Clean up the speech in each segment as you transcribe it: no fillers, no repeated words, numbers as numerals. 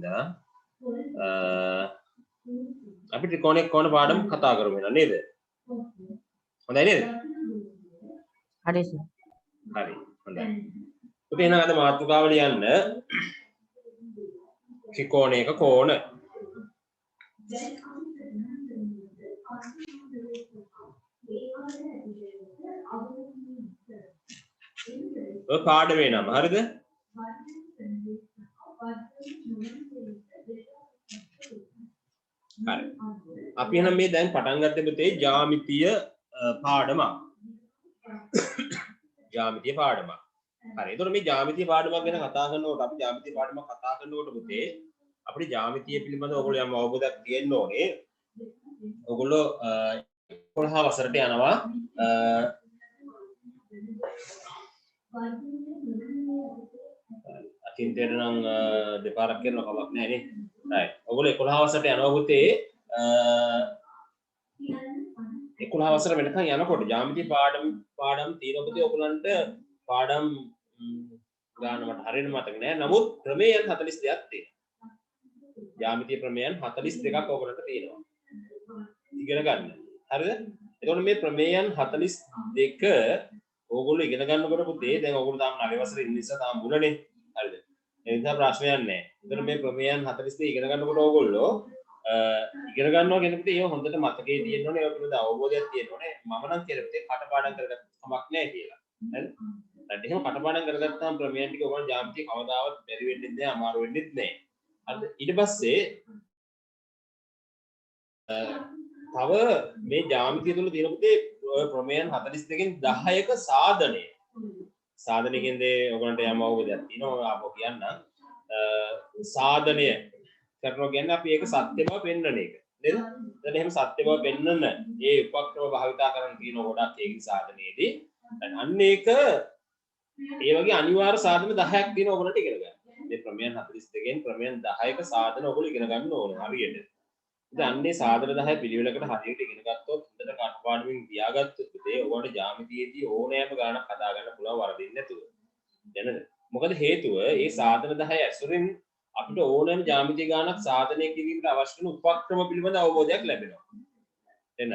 හින්දා අපි ත්‍රිකෝණයක් කොන පාඩම් කතා කරමු නේද? හොඳයි නේද? හරි. හරි. හොඳයි. පුතේ එහෙනම් අද මාතෘකාව ලියන්න ත්‍රිකෝණයක කෝණ. ඔය පාඩමේ නම හරිද? හරි. අපි එහෙනම් මේ දැන් පටන් ගත්තේ පුතේ ජ්‍යාමිතිය පාඩමක්. ජ්‍යාමිතිය පාඩමක්. හරි. ඒතකොට මේ ජ්‍යාමිතිය පාඩමක් ගැන කතා කරනකොට අපි ජ්‍යාමිතිය පාඩමක් කතා කරනකොට පුතේ අපිට ජ්‍යාමිතිය පිළිබඳව ඔයගොල්ලෝ යම් අවබෝධයක් තියෙන්න ඕනේ. ඔයගොල්ලෝ 11 වසරට යනවා. අකින්තේට නම් දෙපාරක් කරනවා කමක් නැහැ නේ. right. ඔයගොල්ලෝ 11 වසරට යනවා පුතේ 11 වසර වෙනකන් යනකොට ජ්‍යාමිතිය පාඩම් තියෙන පුතේ ඔයගොල්ලන්ට පාඩම් ගාන මට හරියට මතක නෑ. නමුත් ප්‍රමේයන් 42ක් තියෙනවා. ජ්‍යාමිතිය ප්‍රමේයන් 42ක් ඔයගොල්ලන්ට තියෙනවා. ඉගෙන ගන්න. හරිද? එතකොට මේ ප්‍රමේයන් 42 ඕගොල්ලෝ ඉගෙන ගන්නකොට පුතේ දැන් ඕගොල්ලෝ තාම 9 වසරේ ඉන්න නිසා තාම මුලනේ. හරිද? ඒ නිසා ප්‍රශ්නයක් නැහැ. එතකොට මේ ප්‍රමේයන් 42 ඉගෙන ගන්නකොට ඕගොල්ලෝ ඉගෙන ගන්නවා කියනකොට ඒක හොඳට මතකයේ තියෙන්න ඕනේ. ඒක පිළිබඳ අවබෝධයක් තියෙන්න ඕනේ. මම නම් කියලා පුතේ කටපාඩම් කරගත්ත කමක් නැහැ කියලා. හරිද? නැත්නම් එහෙම කටපාඩම් කරගත්තාම ප්‍රමේයන් ටික ඕගොල්ලෝ ජ්‍යාමිතිය කවදාවත් බැරි වෙන්නේ නැහැ, අමාරු වෙන්නේ නැහැ. හරිද? ඊට පස්සේ තව මේ ජ්‍යාමිතිය තුල තියෙන පුතේ ප්‍රමේයන් 42කින් 10ක සාධනය. සාධනය කියන්නේ ඔයගොල්ලන්ට යම් අවබෝධයක් තියෙනවා ආපහු කියන්නම්. සාධනය කරනවා කියන්නේ අපි ඒක සත්‍ය බව පෙන්වන එක. නේද? දැන් එහෙම සත්‍ය බව පෙන්වන ඒ උපක්‍රම භාවිතා කරන්න තියෙන ගොඩක් ඒකේ සාධනයේදී අන්න ඒක ඒ වගේ අනිවාර්ය සාධන 10ක් තියෙන ඔයගොල්ලන්ට ඉගෙන ගන්න. මේ ප්‍රමේයන් 42කින් ප්‍රමේයන් 10ක සාධන ඔයගොල්ලෝ ඉගෙන ගන්න ඕනේ හරියට. ඉතින් අන්නේ සාධන 10 පිළිවෙලකට හරියට ඉගෙන ගත්තොත් හොඳට කටපාඩමින් තියාගත්තොත් ඒ ඔයගොල්ලන්ට ජ්‍යාමිතියේදී ඕනෑම ගාණක් හදා ගන්න පුළුවන් වරදින්නේ නැතුව. දැනද? මොකද හේතුව ඒ සාධන 10 ඇසුරින් අපිට ඕනෑම ජ්‍යාමිතිය ගාණක් සාධනය කිරීමට අවශ්‍ය කරන උපක්‍රම පිළිබඳ අවබෝධයක් ලැබෙනවා. එන්නද?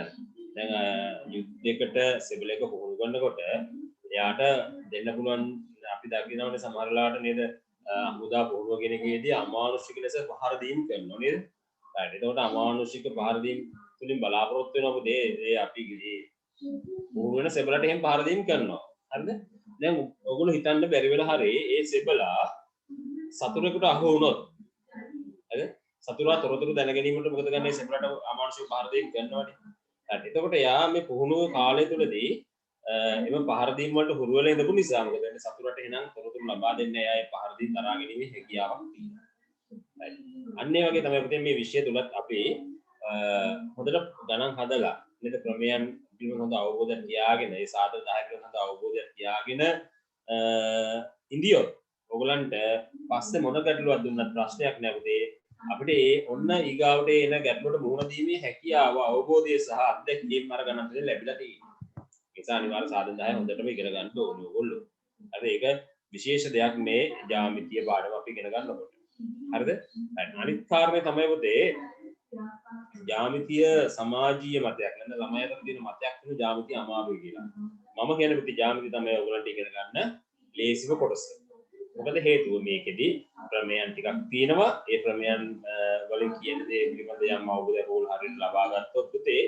දැන් යුද්ධයකට සෙබළ එක පුහුණු කරනකොට එයාට දෙන්න පුළුවන් අපි දකිනවනේ සමහර වෙලාවට නේද හමුදා පුහුණුව කෙනෙකුගේදී අමානුෂික ලෙස පහර දීම් කරනවා නේද? right. එතකොට අමානුෂික පහර දීම් තුලින් බලාපොරොත්තු වෙනවා පුතේ ඒ අපි පුහුණු වෙන සෙබළට එහෙම පහර දීම් කරනවා. හරිද? දැන් ඔයගොල්ලෝ හිතන්න බැරි වෙලා හරි ඒ සෙබළා සතුරෙකුට අහු වුණොත් හරිද? සතුරා තොරතුරු දැන ගැනීමට මොකද ගන්නේ සෙබළට අමානුෂික පහර දීම් කරනවානේ. right. එතකොට යා මේ පුහුණුව කාලය තුලදී එම පහර දීම් වලට හුරු වෙලා ඉඳපු නිසා මොකද වෙන්නේ සතුරට එහෙනම් තොරතුරු ලබා දෙන්නේ එයා ඒ පහර දීම් තරහා ගැනීමේ හැකියාවක් තියෙනවා. right. අන්න ඒ වගේ තමයි පුතේ මේ විෂය තුලත් අපි හොඳට ගණන් හදලා නේද ක්‍රමයන් පිළිබඳව හොඳ අවබෝධයක් තියාගෙන ඒ සාධක 10 පිළිබඳව හොඳ අවබෝධයක් තියාගෙන ඉන්දියොත් ඔයගලන්ට පස්සේ මොන ගැටලුවක් දුන්නත් ප්‍රශ්නයක් නෑ පුතේ අපිට ඒ ඔන්න ඊගාවට එන ගැටලුවට මුහුණ දීමේ හැකියාව අවබෝධය සහ අත්දැකීම් අරගෙන අපිට ලැබිලා තියෙනවා. ඒ නිසා අනිවාර්ය සාධන 10 හොඳටම ඉගෙන ගන්න ඕනේ ඔයගොල්ලෝ. හරි ඒක විශේෂ දෙයක් මේ ජ්‍යාමිතිය පාඩම අපි ඉගෙන ගන්නකොට. හරිද? අනිත් කාරණේ තමයි පුතේ ජ්‍යාමිතිය සමාජීය මතයක්. නේද? ළමයි අතර තියෙන මතයක් වෙන ජ්‍යාමිතිය අමාරුයි කියලා. මම කියන පුතේ ජ්‍යාමිතිය තමයි ඔයගොල්ලන්ට ඉගෙන ගන්න ලේසිම කොටස. මොකද හේතුව මේකෙදි ප්‍රමේයන් ටිකක් තියෙනවා. ඒ ප්‍රමේයන් වලින් කියන දේ පිළිබඳ යම් අවබෝධයක් ඕගොල්ලෝ හරියට ලබා ගත්තොත් පුතේ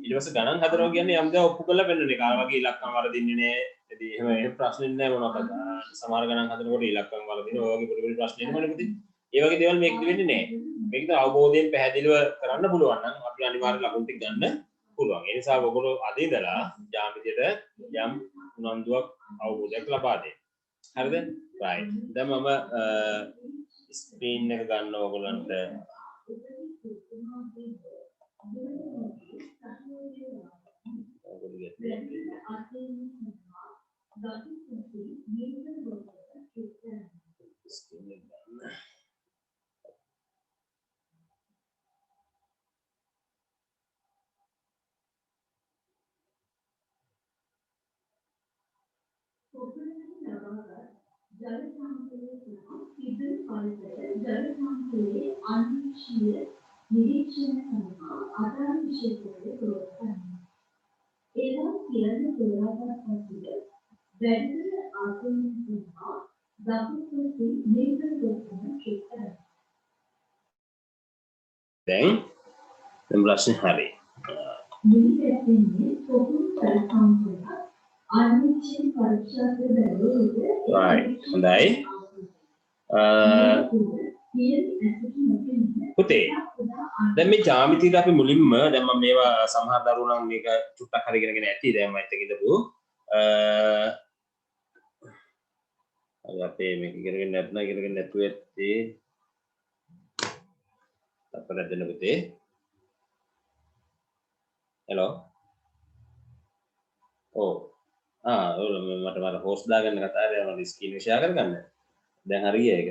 ඊට පස්සේ ගණන් හදනවා කියන්නේ යම් දේ ඔප්පු කරලා පෙන්නන එක. අර වගේ ඉලක්කම් වරදින්නේ නැහැ. ඉතින් එහෙම ප්‍රශ්නෙ නැහැ මොනවද? සමහර ගණන් හදනකොට ඉලක්කම් වරදිනවා. ඔය වගේ පොඩි පොඩි ප්‍රශ්න එනවනේ පුතේ. ඒ වගේ දේවල් මේකෙදි වෙන්නේ නැහැ. මේකද අවබෝධයෙන් පැහැදිලිව කරන්න පුළුවන් නම් අපි අනිවාර්ය ලකුණු ටික ගන්න පුළුවන්. ඒ නිසා ඔයගොල්ලෝ අද ඉඳලා ජ්‍යාමිතියට යම් උනන්දුවක් අවබෝධයක් ලබා දෙන්න. හරිද? right. දැන් මම ස්ක්‍රීන් එක ගන්න ඕගොල්ලන්ට ජල සම්පූර්ණ ඉදිරි පරිසර ජල සම්පූර්ණ දැන් ප්‍රශ්නේ හරි. right හොඳයි. පුතේ දැන් මේ ජ්‍යාමිතියට අපි මුලින්ම දැන් මම මේවා සමහර දරුවෝ නම් මේක චුට්ටක් හරි ඉගෙනගෙන ඇති දැන් මම එතන ඉඳපු අද අපේ මේක ඉගෙනගෙන නැතුව ඇත්තේ අපිට දෙන්න පුතේ හෙලෝ මට හෝස්ට් දාගන්න කතාවේ මම ස්ක්‍රීන් එක ෂෙයා කරගන්න දැන් හරිය ඒක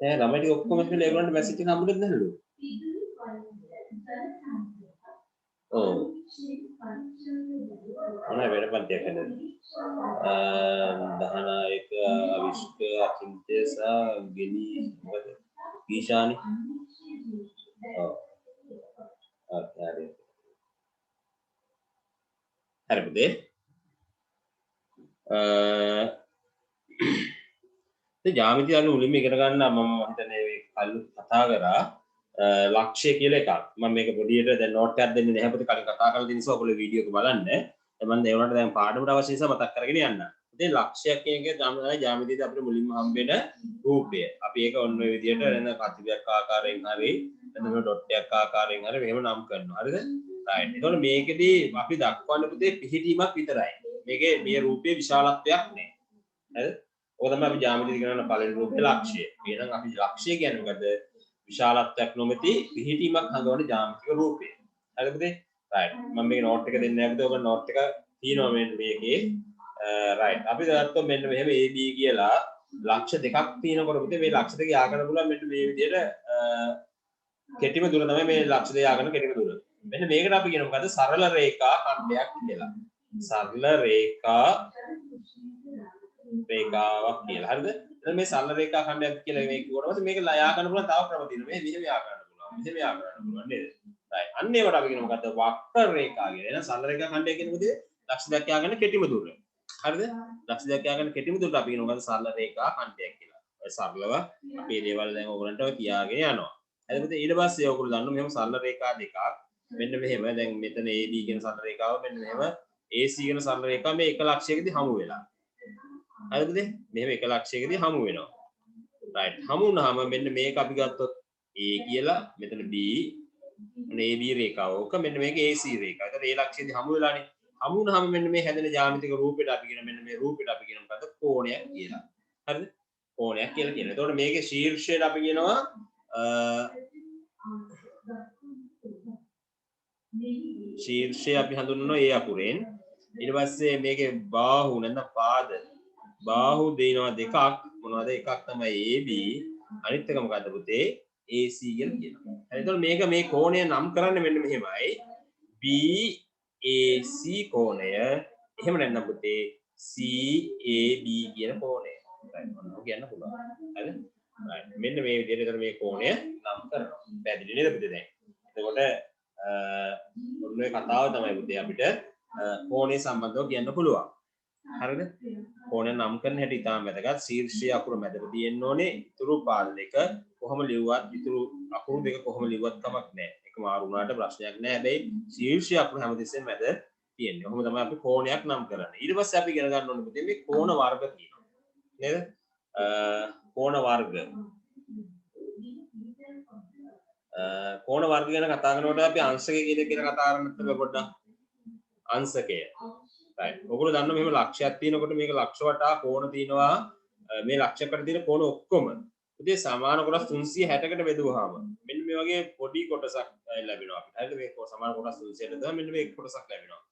ළමයි ටික ඔක්කොම ඉතින් ඒගොල්ලන්ට මැසේජ් එක හම්බුනේ නැහැලු මොනවා වෙන පන්තියක් නේද 19ක අවිෂ්ක අචින්තේසා ගෙලි මොකද ඊශානි හරි පුතේ ජ්‍යාමිතිය අනුව මුලින්ම ඉගෙන ගන්න මම හිතන්නේ මේ කල්ලු කතා කරා ලක්ෂ්‍ය කියලා එකක් මම මේක පොඩියට දැන් නෝට් එකක් දෙන්නේ නැහැ පුතේ කලින් කතා කරලා තියෙන නිසා ඔයගොල්ලෝ වීඩියෝ එක බලන්න දැන් මම ඒ වුණාට දැන් පාඩමට අවශ්‍ය නිසා මතක් කරගෙන යන්න ඉතින් ලක්ෂ්‍යයක් කියන එක ජ්‍යාමිතියද අපිට මුලින්ම හම්බෙන රූපය අපි ඒක ඔන්න ඔය විදියට එන කතියක් ආකාරයෙන් හරි එතන ඩොට් එකක් ආකාරයෙන් හරි මෙහෙම නම් කරනවා හරිද රයිට් එතකොට මේකෙදී අපි දක්වන්න පුතේ පිහිටීමක් විතරයි මේකේ මේ රූපයේ විශාලත්වයක් නැහැ හරිද ඔක තමයි අපි ජ්‍යාමිතිය ඉගෙන ගන්න පළවෙනි රූපේ ලක්ෂ්‍ය. එහෙනම් අපි ලක්ෂ්‍ය කියන්නේ මොකද? විශාලත්වයක් නොමැති පිහිටීමක් හංගවන ජ්‍යාමිතික රූපය. හරිද පුතේ? රයිට්. මම මේක නෝට් එක දෙන්නේ නැහැ පුතේ. ඔබ නෝට් එක තියෙනවා මේකේ. රයිට්. අපි ගත්තොත් මෙන්න මෙහෙම AB කියලා ලක්ෂ දෙකක් තියෙනකොට පුතේ මේ ලක්ෂ දෙක යා ගන්න පුළුවන් මෙන්න මේ විදිහට කෙටිම දුර තමයි මේ ලක්ෂ දෙක යා ගන්න කෙටිම දුර. මෙන්න මේකට අපි කියන මොකද? සරල රේඛා ඛණ්ඩයක් කියලා. සරල රේඛාවක් කියලා. හරිද? එතන මේ සරල රේඛා ඛණ්ඩයක් කියලා මේක කිව්වට මේක යා ගන්න පුළුවන් තව ක්‍රම තියෙනවා. මේ මෙහෙම යා ගන්න පුළුවන්. මෙහෙම යා ගන්න පුළුවන් නේද? right. අන්න ඒවට අපි කියන මොකද්ද? වක්‍ර රේඛා කියලා. එහෙනම් සරල රේඛා ඛණ්ඩය කියන්නේ මොකද? ලක්ෂ දෙකක් යා ගන්න කෙටිම දුර. හරිද? ලක්ෂ දෙකක් යා ගන්න කෙටිම දුරට අපි කියන මොකද්ද? සරල රේඛා ඛණ්ඩයක් කියලා. ඔය සරලව අපි දේවල් දැන් ඕගලන්ට ඔය කියාගෙන යනවා. හරිද? ඊට පස්සේ ඔයගොල්ලෝ දන්නවා මෙහෙම සරල රේඛා දෙකක්. මෙන්න මෙහෙම දැන් මෙතන AB කියන සරල රේඛාව මෙන්න මෙහෙම AC කියන සරල රේඛාව මේ එක ලක්ෂයකදී හමු වෙලා. හරිද? මෙහෙම එක ලක්ෂයකදී හමු වෙනවා. right. හමු වුණාම මෙන්න මේක අපි ගත්තොත් A කියලා මෙතන B මෙන්න AB රේඛාව. ඕක මෙන්න මේක AC රේඛාව. ඒතර A ලක්ෂයේදී හමු වෙලානේ. හමු වුණාම මෙන්න මේ හැදෙන ජ්‍යාමිතික රූපෙට අපි කියන මෙන්න මේ රූපෙට අපි කියන මොකද්ද? කෝණයක් කියලා. හරිද? කෝණයක් කියලා කියනවා. එතකොට මේකේ ශීර්ෂයට අපි කියනවා ශීර්ෂය අපි හඳුන්වනවා A අකුරෙන්. ඊට පස්සේ මේකේ බාහුව නැත්නම් පාද බාහු දෙනවා දෙකක් මොනවද එකක් තමයි AB අනිත් එක මොකද්ද පුතේ AC කියලා කියනවා. හරි එතකොට මේක මේ කෝණය නම් කරන්නේ මෙන්න මෙහෙමයි BAC කෝණය එහෙම නැත්නම් පුතේ CAB කියන කෝණය. right මොනවා කියන්න පුළුවන්. හරිද? right මෙන්න මේ විදිහට එතකොට මේ කෝණය නම් කරනවා. පැහැදිලි නේද පුතේ දැන්? එතකොට ඔන්න ඔය කතාව තමයි පුතේ අපිට කෝණය සම්බන්ධව කියන්න පුළුවන්. හරිද? කෝණය නම් කරන හැටි ඉතාම වැදගත්. ශීර්ෂයේ අකුර මැදට තියෙන්න ඕනේ. ඉතුරු පාද දෙක කොහොම ලිව්වත් ඉතුරු අකුරු දෙක කොහොම ලිව්වත් කමක් නැහැ. ඒක මාරු වුණාට ප්‍රශ්නයක් නැහැ. හැබැයි ශීර්ෂයේ අකුර හැමතිස්සෙම මැද තියෙන්නේ. කොහොම තමයි අපි කෝණයක් නම් කරන්නේ. ඊට පස්සේ අපි ඉගෙන ගන්න ඕනේ පුතේ මේ කෝණ වර්ග තියෙනවා. නේද? කෝණ වර්ග. කෝණ වර්ග ගැන කතා කරනකොට අපි අංශකය කියන එක කතා කරන්නත් පොඩ්ඩක්. අංශකය. right. ඔයගොල්ලෝ දන්නවා මෙහෙම ලක්ෂයක් තියෙනකොට මේක ලක්ෂ වටා කෝණ තියෙනවා මේ ලක්ෂයකට තියෙන කෝණ ඔක්කොම උදේ සමාන කොටස් 360කට බෙදුවාම මෙන්න මේ වගේ පොඩි කොටසක් ලැබෙනවා අපිට. හරිද? මේ සමාන කොටස් 360ට තමයි මෙන්න මේ කොටසක් ලැබෙනවා.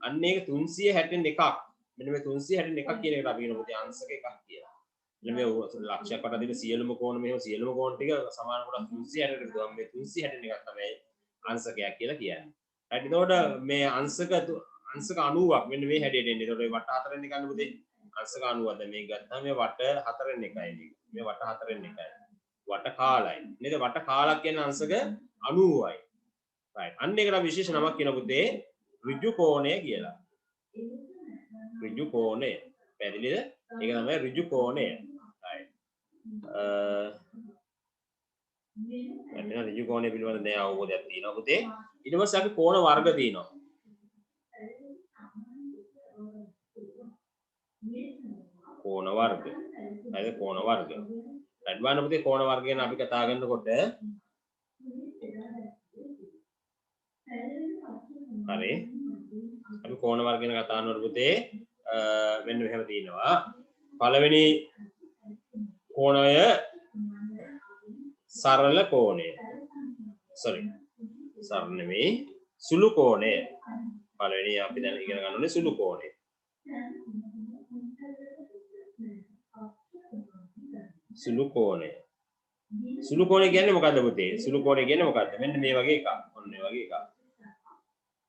අන්න ඒක 361ක්. මෙන්න මේ 361 කියන එකට අපි කියනවා අංශක එකක් කියලා. මෙන්න මේ ලක්ෂයක් වටා තියෙන සියලුම කෝණ මෙහෙම සියලුම කෝණ ටික සමාන කොටස් 360කට බෙදුවාම මේ 361 එකක් තමයි අංශකයක් කියලා කියන්නේ. හරි. එතකොට මේ අංශක 90ක් මෙන්න මේ හැඩයට එන්නේ. ඒතකොට වට හතරෙන් ගන්න පුතේ අංශක 90ක්. දැන් මේක ගත්තාම මේ වට 4න් එකයි මේක. මේ වට 4න් එකයි. වට කාලයි. නේද? වට කාලක් කියන්නේ අංශක 90යි. right. අන්න ඒකට විශේෂ නමක් කියන පුතේ ඍජු කෝණය කියලා. ඍජු කෝණය. පැහැදිලිද? ඒක තමයි ඍජු කෝණය. right. ඍජු කෝණය පිළිබඳ දැන් අවබෝධයක් තියෙනවා පුතේ. ඊට පස්සේ අපි කෝණ වර්ග තියෙනවා. කෝණ වර්ග. හරිද? කෝණ වර්ග. අඩවන්න පුතේ කෝණ වර්ග ගැන අපි කතා කරනකොට හරි. අපි කෝණ වර්ග ගැන කතා කරනකොට පුතේ මෙන්න මෙහෙම තියෙනවා. පළවෙනි කෝණය සරල කෝණය. sorry. සරල නෙමෙයි සුළු කෝණය. පළවෙනි අපි දැන් ඉගෙන ගන්න ඕනේ සුළු කෝණය. සුළු කෝණය. සුළු කෝණය කියන්නේ මොකද්ද පුතේ? සුළු කෝණය කියන්නේ මොකද්ද? මෙන්න මේ වගේ එකක්. ඔන්න මේ වගේ එකක්.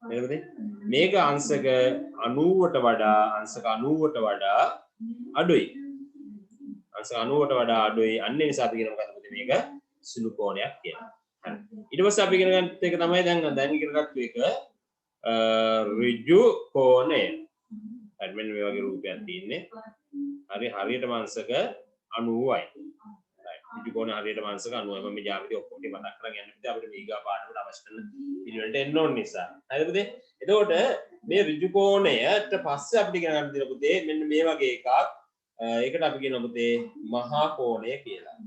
නේද පුතේ? මේක අංශක 90ට වඩා අඩුයි. අංශක 90ට වඩා අඩුයි. අන්න ඒ නිසා අපි කියන මොකද්ද පුතේ? මේක සුළු කෝණයක් කියලා. හරි. ඊට පස්සේ අපි ඉගෙන ගන්නත් එක තමයි දැන් ඉගෙන ගත්ත එක ඍජු කෝණය. හරි මෙන්න මේ වගේ රූපයක් තියෙන්නේ. හරි හරියටම අංශක 90යි. ඍජු කෝණය හරියටම අංශක 90යි. මම මේ ජ්‍යාමිතිය ඔක්කොම මතක් කරගෙන යන්න ඉතින් අපිට මේගා පාඩමට අවශ්‍ය කරන පිළිවෙලට එන්න ඕන නිසා. හරිද පුතේ? එතකොට මේ ඍජු කෝණයට පස්සේ අපිට ඉගෙන ගන්න දෙන පුතේ මෙන්න මේ වගේ එකක්. ඒකට අපි කියනවා පුතේ මහා කෝණය කියලා.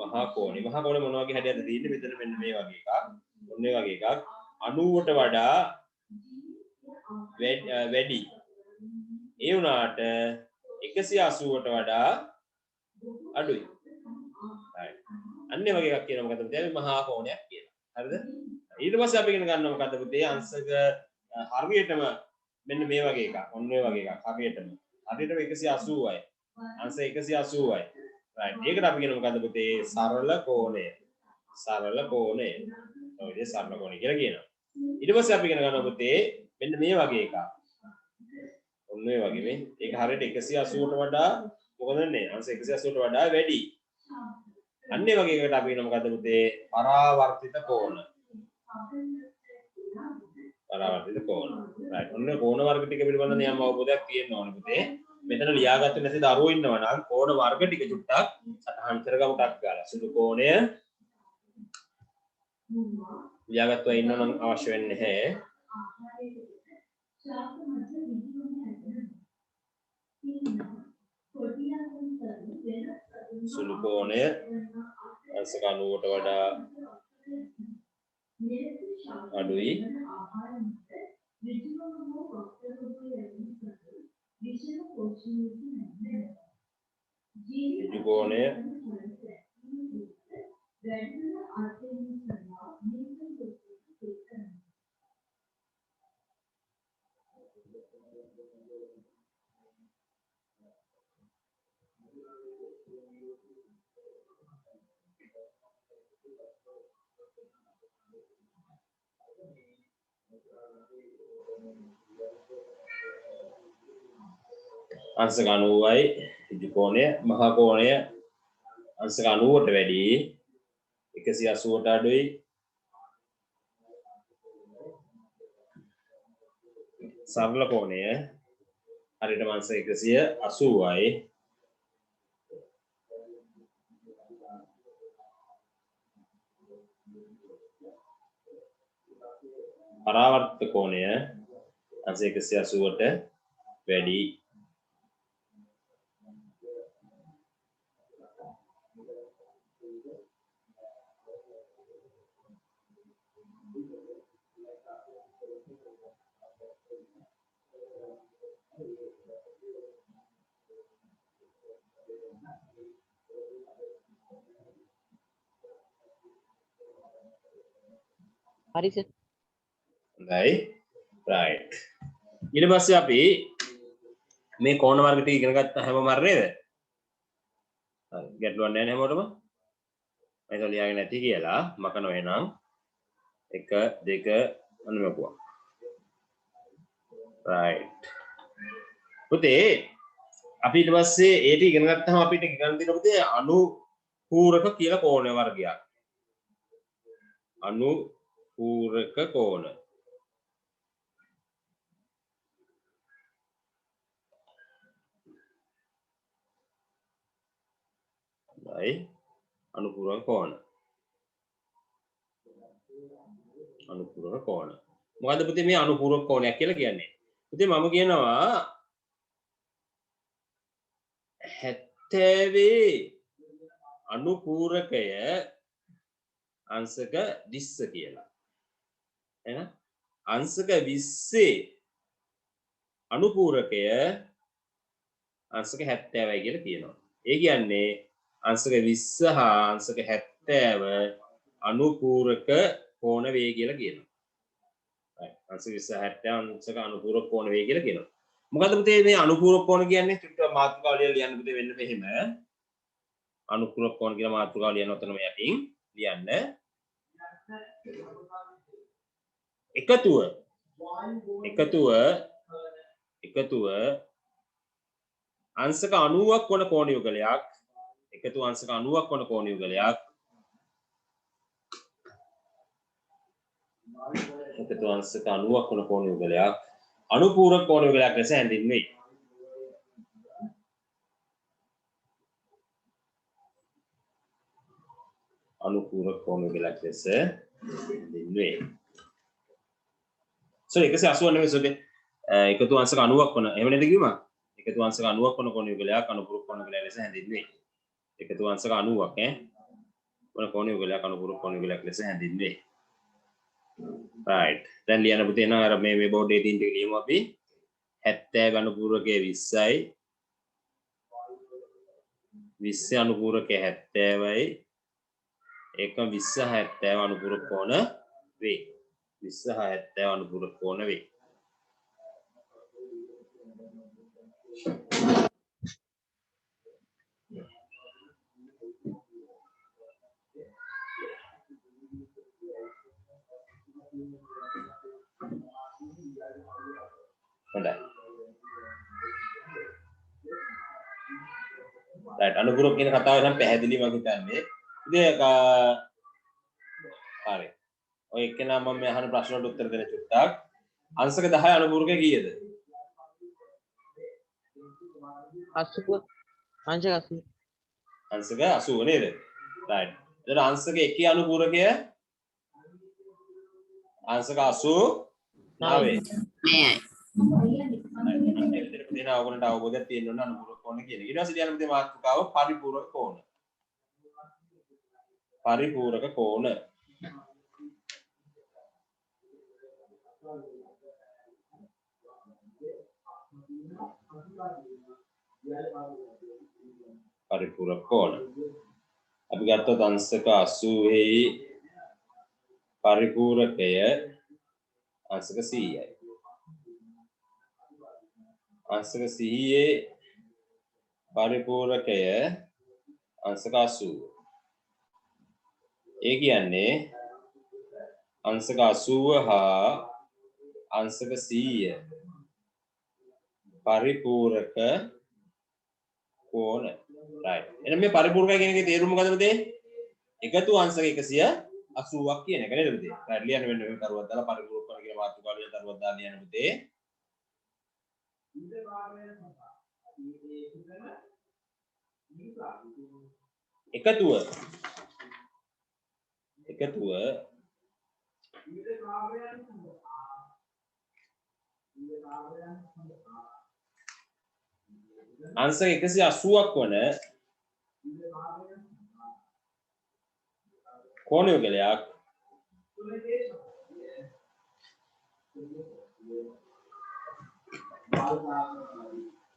මහා කෝණය. මහා කෝණය මොන වගේ හැඩයක්ද තියෙන්නේ? මෙතන මෙන්න මේ වගේ එකක්. ඔන්න මේ වගේ එකක්. 90ට වඩා වැඩි. ඒ වුණාට 180ට වඩා අඩුයි. right. අන්න වගේ එකක් කියනවා මොකද පුතේ? මහා කෝණයක් කියලා. හරිද? ඊට පස්සේ අපි ඉගෙන ගන්නවා මොකද්ද පුතේ? අංශක හරියටම මෙන්න මේ වගේ එකක්. ඔන්න ඔය වගේ එකක්. හරියටම 180යි. අංශ 180යි. right. ඒකට අපි කියනවා මොකද්ද පුතේ? සරල කෝණය. සරල කෝණය. ඔය විදිහේ සරල කෝණය කියලා කියනවා. ඊට පස්සේ අපි ඉගෙන ගන්නවා පුතේ මෙන්න මේ වගේ එකක්. ඔන්න ඔය වගේ මේ. ඒක හරියට 180ට වඩා මොකද වෙන්නේ? අංශ 180ට වඩා වැඩි. අන්න ඒ වගේ එකකට අපි කියනවා මොකද්ද පුතේ? පරාවර්තිත කෝණ. පරාවර්තිත කෝණ. right. ඔන්න කෝණ වර්ග ටික පිළිබඳව නියම අවබෝධයක් තියෙන්න ඕනේ පුතේ. මෙතන ලියාගත්තේ නැති දරුවෝ ඉන්නවා නම් කෝණ වර්ග ටික චුට්ටක් සටහන් කරගමු ටක් ගාලා. සුළු කෝණය ලියාගත්තා ඉන්න නම් අවශ්‍ය වෙන්නේ නැහැ. සුළු කෝණය අංශක 90ට වඩා අඩුයි. ඍජු කෝණය අංශක 90යි. ඍජු කෝණය මහා කෝණය අංශක 90ට වැඩි 180ට අඩුයි. සරල කෝණය හරියටම අංශක 180යි. පරාවර්තිත කෝණය අංශක 180ට වැඩි. හරි සර්. හොඳයි. right. ඊට පස්සේ අපි මේ කෝණ වර්ග ටික ඉගෙන ගත්ත හැමෝම හරි නේද? හරි. ගැටලුවක් නැහැ නේ හැමෝටම? මම ඒක ලියාගෙන නැති කියලා මකනවා එහෙනම් 1 2 අන්න මකුවා. right. පුතේ අපි ඊට පස්සේ ඒ ටික ඉගෙන ගත්තාම අපිට ඉගෙන ගන්න පුතේ අනුපූරක කියලා කෝණ වර්ගයක්. අනුපූරක කෝණ. හරි. අනුපූරක කෝණ. අනුපූරක කෝණ. මොකද්ද පුතේ මේ අනුපූරක කෝණයක් කියලා කියන්නේ? පුතේ මම කියනවා 70 අනුපූරකය අංශක 20 කියලා. එහෙනම් අංශක 20 අනුපූරකය අංශක 70යි කියලා කියනවා. ඒ කියන්නේ අංශක 20 හා අංශක 70 අනුපූරක කෝණ වේ කියලා කියනවා. හරි. අංශක 20 70 අංශක අනුපූරක කෝණ වේ කියලා කියනවා. මොකද්ද පුතේ මේ අනුපූරක කෝණ කියන්නේ? චුට්ට මාතෘකාව ලියන්න පුතේ වෙන්න මෙහෙම. අනුපූරක කෝණ කියලා මාතෘකාව ලියන්න ඔතනම යටින් ලියන්න. එකතුව අංශක 90ක් වන කෝණ යුගලයක්. එකතු අංශක 90ක් වන කෝණ යුගලයක්. එකතු අංශක 90ක් වන කෝණ යුගලයක් අනුපූරක කෝණ යුගලයක් ලෙස හැඳින්වේ. අනුපූරක කෝණ යුගලයක් ලෙස හැඳින්වේ. So 180 නෙමෙයි සොඩේ. එකතු අංශක 90ක් වන. එහෙම නේද කිව්වා? එකතු අංශක 90ක් වන කෝණ යුගලයක් අනුපූරක කෝණ යුගලයක් ලෙස හැඳින්වේ. එකතු අංශක 90ක් වන කෝණ යුගලයක් අනුපූරක කෝණ යුගලයක් ලෙස හැඳින්වේ. right. දැන් ලියන්න පුතේ නම් අර මේ බෝඩ් එකේ තියෙන ටික ලියමු අපි. 70 අනුපූරකයේ 20යි. 20 අනුපූරකයේ 70යි. ඒක 20 70 අනුපූරක කෝණ වේ. 20 70 අනුපූරක කෝණ වේ. හොඳයි. right අනුපූරක කියන කතාව නම් පැහැදිලි මම හිතන්නේ. ඉතින් හරි. ඔය එක්කෙනා මම මේ අහන ප්‍රශ්න වලට උත්තර දෙන්න චුට්ටක්. අංශක 10 අනුපූරකය කීයද? 80 අංශක 80. අංශක 80 නේද? right. එතන අංශක 1 අනුපූරකය අංශක 89. දෙන අවගණන්ට අවබෝධයක් තියෙන්න ඕන අනුපූරක කෝණ කියන එක. ඊට පස්සේ ලියන්න පුතේ මාතෘකාව පරිපූරක කෝණ. පරිපූරක කෝණ. පරිපූරක කෝණ. අපි ගත්තොත් අංශක 80 පරිපූරකය අංශක 100යි. අංශක 100 පරිපූරකය අංශක 80. ඒ කියන්නේ අංශක 80 හා අංශක 100 පරිපූරක කෝණ. right. එහෙනම් මේ පරිපූරකය කියන එකේ තේරුම මොකද පුතේ? එකතු අංශක 180ක් කියන එක නේද පුතේ? right ලියන්න වෙන මේ කරුවක් දාලා පරිපූරක කෝණ කියන මාතෘකාව ලියන කරුවක් දාලා ලියන්න පුතේ. එකතුව අංශක 180ක් වන කෝණ යුගලයක්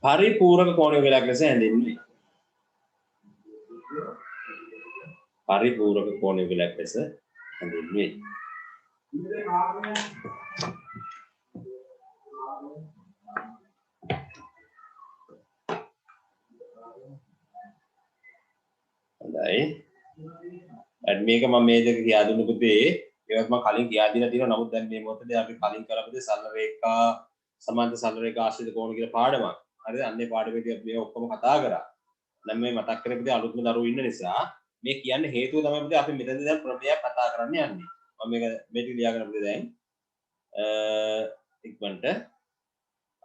පරිපූරක කෝණ යුගලයක් ලෙස හැඳින්වේ. පරිපූරක කෝණ යුගලයක් ලෙස හැඳින්වේ. හොඳයි. මේක මම මේ දෙක කියා දුන්නු පුතේ. ඒවත් මම කලින් කියා දීලා තියෙනවා. නමුත් දැන් මේ මොහොතේදී අපි කලින් කරපු දේ සරල රේඛා සමාන්තර සරල රේඛා ආශ්‍රිත කෝණ කියලා පාඩමක්. හරිද? අන්නේ පාඩමේදී අපි මේ ඔක්කොම කතා කරා. දැන් මේ මතක් කරගත්තේ අලුත්ම දරුවෝ ඉන්න නිසා මේ කියන්නේ හේතුව තමයි පුතේ අපි මෙතනදී දැන් ප්‍රමේයයක් කතා කරන්න යන්නේ. මම මේක ලියාගෙන පුතේ දැන් ඉක්මනට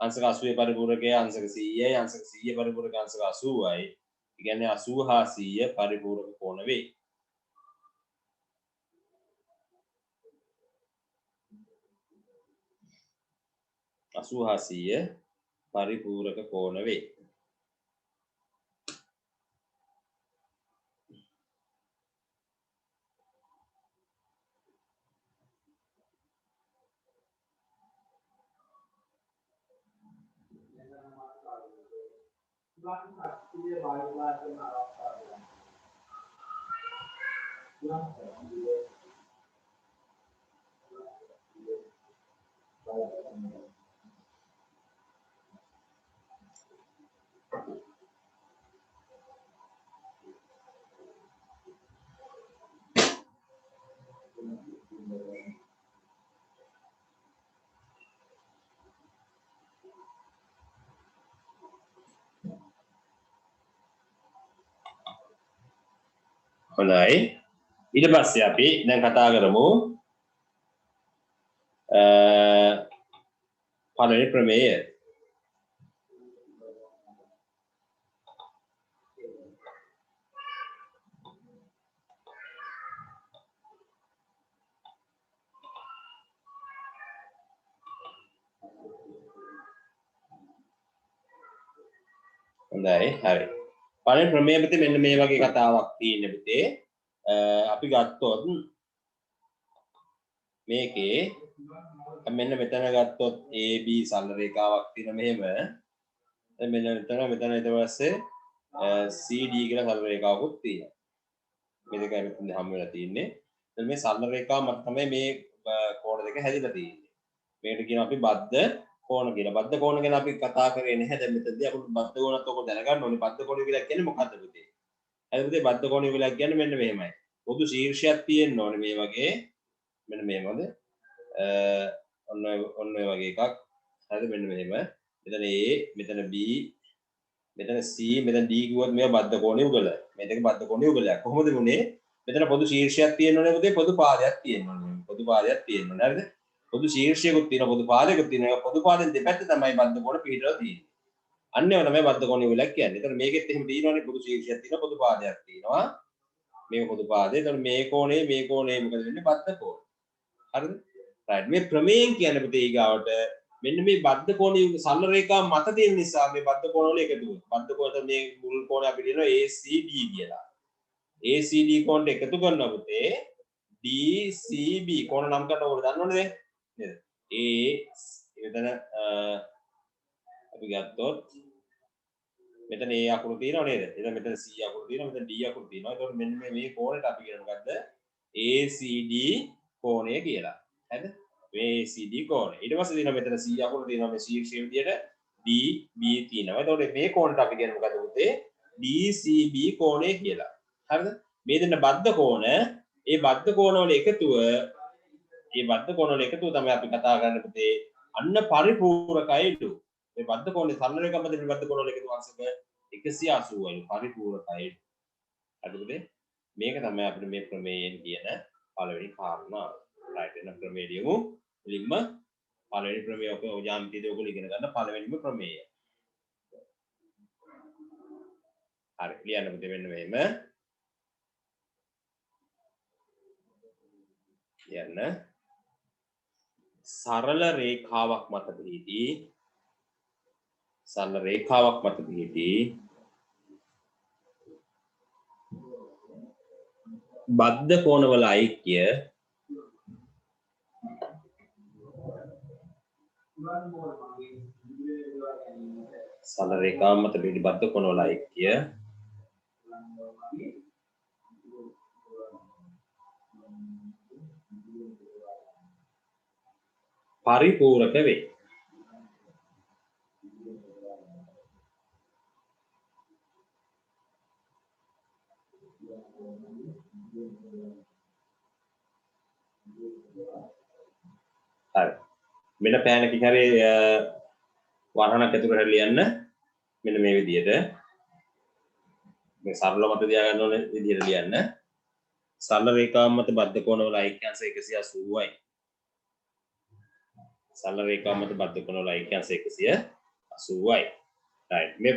අංශක 80 පරිපූර්ණකයේ අංශක 100යි අංශක 100 පරිපූර්ණක අංශක 80යි. ඒ කියන්නේ 80 හා 100 පරිපූර්ණක කෝණ වේ. 80 හා 100 පරිපූර්ණක කෝණ වේ. හොඳයි. ඊට පස්සේ අපි දැන් කතා කරමු පළවෙනි ප්‍රමේය. හොඳයි. හරි. පළවෙනි ප්‍රමේය පුතේ මෙන්න මේ වගේ කතාවක් තියෙන්නේ පුතේ. අපි ගත්තොත් මේකේ මෙන්න මෙතන ගත්තොත් AB සරල රේඛාවක් තියෙන මෙහෙම. දැන් මෙන්න මෙතන ඊට පස්සේ CD කියලා සරල රේඛාවකුත් තියෙනවා. මේ දෙක මෙතන හම් වෙලා තියෙන්නේ. දැන් මේ සරල රේඛාව මත තමයි මේ කෝණ දෙක හැදිලා තියෙන්නේ. මේකට කියනවා අපි බද්ධ කෝණ කියලා. බද්ධ කෝණ ගැන අපි කතා කරේ නැහැ. දැන් මෙතනදී අපි බද්ධ කෝණත් ඔක දැනගන්න ඕනේ. බද්ධ කෝණය කියලා කියන්නේ මොකක්ද පුතේ? හරි පුතේ බද්ධ කෝණය කියලා කියන්නේ මෙන්න මෙහෙමයි. පොදු ශීර්ෂයක් තියෙන්න ඕනේ මේ වගේ. මෙන්න මෙහෙමද? ඔන්න ඔය වගේ එකක්. හරිද? මෙන්න මෙහෙම. මෙතන A, මෙතන B, මෙතන C, මෙතන D කිව්වොත් මේවා බද්ධ කෝණයේ උගල. මේ දෙක බද්ධ කෝණයේ උගලයක්. කොහොමද උනේ? මෙතන පොදු ශීර්ෂයක් තියෙන්න ඕනේ පුතේ. පොදු පාදයක් තියෙන්න ඕනේ. පොදු පාදයක් තියෙන්න ඕනේ. හරිද? පොදු ශීර්ෂයකුත් තියෙනවා. පොදු පාදයකුත් තියෙනවා. පොදු පාදෙන් දෙපැත්තේ තමයි බද්ධ කෝණ පිහිටලා තියෙන්නේ. අන්න ඒවා තමයි බද්ධ කෝණයේ උගලක් කියන්නේ. එතන මේකෙත් එහෙම තියෙනවානේ. පොදු ශීර්ෂයක් තියෙනවා. පොදු පාදයක් තියෙනවා. මේක පොදු පාදේ. එතන මේ කෝණේ මොකද වෙන්නේ? බද්ධ කෝණ. හරිද? right මේ ප්‍රමේයන් කියන්නේ පුතේ ඊගාවට මෙන්න මේ බද්ධ කෝණයේ සරල රේඛාව මත තියෙන නිසා මේ බද්ධ කෝණ වල එකතුව. බද්ධ කෝණ මේ මුල් කෝණය අපි කියනවා ACD කියලා. ACD කෝණයට එකතු කරනවා පුතේ DCB කෝණ නම් කරන ඕක දන්නවනේ නේද? මෙතන අපි ගත්තොත් මෙතන A අකුරු තියෙනව නේද? එතන මෙතන C අකුරු තියෙනවා, මෙතන D අකුරු තියෙනවා. ඒතකොට මෙන්න මේ කෝණයට අපි කියන මොකද්ද? ACD කෝණය කියලා. හරිද? මේ ACD කෝණය. ඊට පස්සේ තියෙනවා මෙතන C අකුරු තියෙනවා මේ ශීර්ෂයේ විදියට DB තියෙනවා. ඒතකොට මේ කෝණයට අපි කියන මොකද්ද පුතේ? DCB කෝණය කියලා. හරිද? මේ දෙන්න බද්ධ කෝණ, ඒ බද්ධ කෝණ වල එකතුව, තමයි අපි කතා කරන්නේ පුතේ අන්න පරිපූර්ණකයිලු. මේ බද්ධ කෝණේ සරල රේඛා මැද බද්ධ කෝණ වල එකතු අංශක 180යිලු පරිපූර්ණකයිලු. හරිද? මේක තමයි අපිට මේ ප්‍රමේයයෙන් කියන පළවෙනි කාරණා. right එන ප්‍රමේයයමු මුලින්ම පළවෙනි ප්‍රමේය ඔක යාන්ත්‍රිකයේදී ඔයගොල්ලෝ ඉගෙන ගන්න පළවෙනිම ප්‍රමේය. හරි ලියන්න පුතේ මෙන්න මෙහෙම. ලියන්න. සරල රේඛාවක් මත පිහිටි බද්ධ කෝණවල ඓක්‍ය සරල රේඛාව මත පිහිටි බද්ධ කෝණවල ඓක්‍ය පරිපූරක වේ. හරි. මෙන්න පෑනකින් හරි වරහණක් ඇතුළට ලියන්න. මෙන්න මේ විදිහට මේ සරල මත තියාගන්න ඕනේ විදිහට ලියන්න. සරල රේඛාව මත බද්ධ කෝණ වල අයික්‍යංශ 180යි. සරල රේඛාව මත බද්ධ කෝණ වල අයික්‍යංශ 180යි. right මේ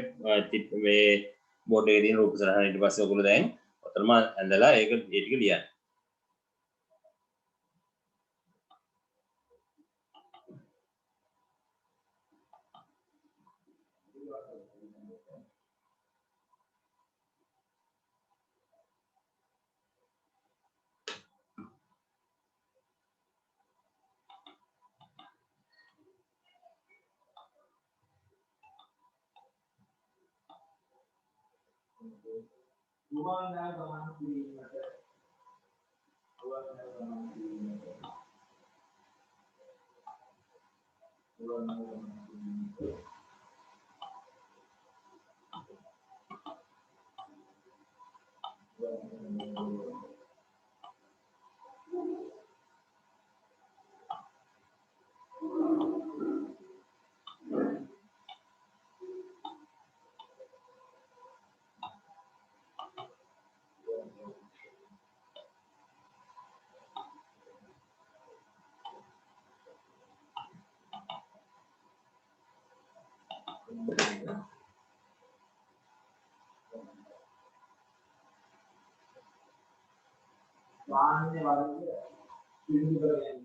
බෝඩ් එකේ තියෙන රූප සරහන ඊට පස්සේ ඔයගොල්ලෝ දැන් ඔතනම ඇඳලා ඒක ඒ ටික ලියන්න. වාහනේ වලට පිළිඳු කරගෙන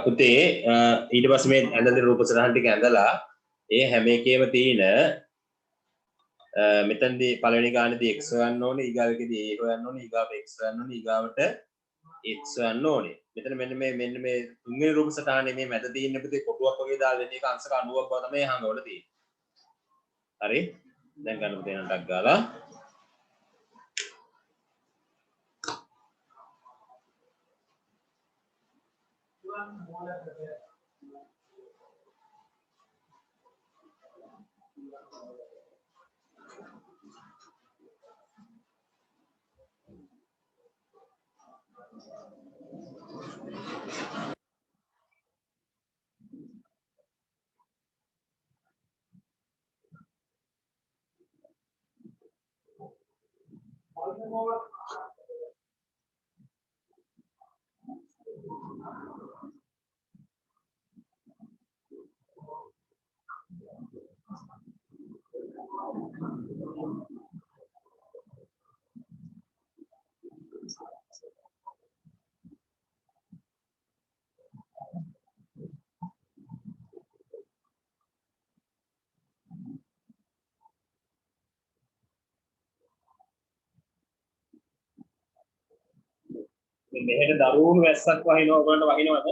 පුතේ ඊට පස්සේ මේ ඇඳලා රූප සරහන් ටික ඇඳලා ඒ හැම එකේම තියෙන මෙතනදී පළවෙනි ගානේදී x හොයන්න ඕනේ, ඊගාව එකේදී a හොයන්න ඕනේ, ඊගාවට x හොයන්න ඕනේ, ඊගාවට x හොයන්න ඕනේ. මෙතන මෙන්න මේ තුන්වෙනි රූප සටහනේ මේ මැද තියෙන පුතේ කොටුවක් වගේ දාලා දෙන එක අංශක 90ක් බව තමයි හංගවල තියෙන්නේ. හරි? දැන් ගන්න පුතේ නටක් ගාලා මෙහෙට දරුණු වැස්සක් වහිනවා. ඔයගොල්ලන්ට වහිනවද?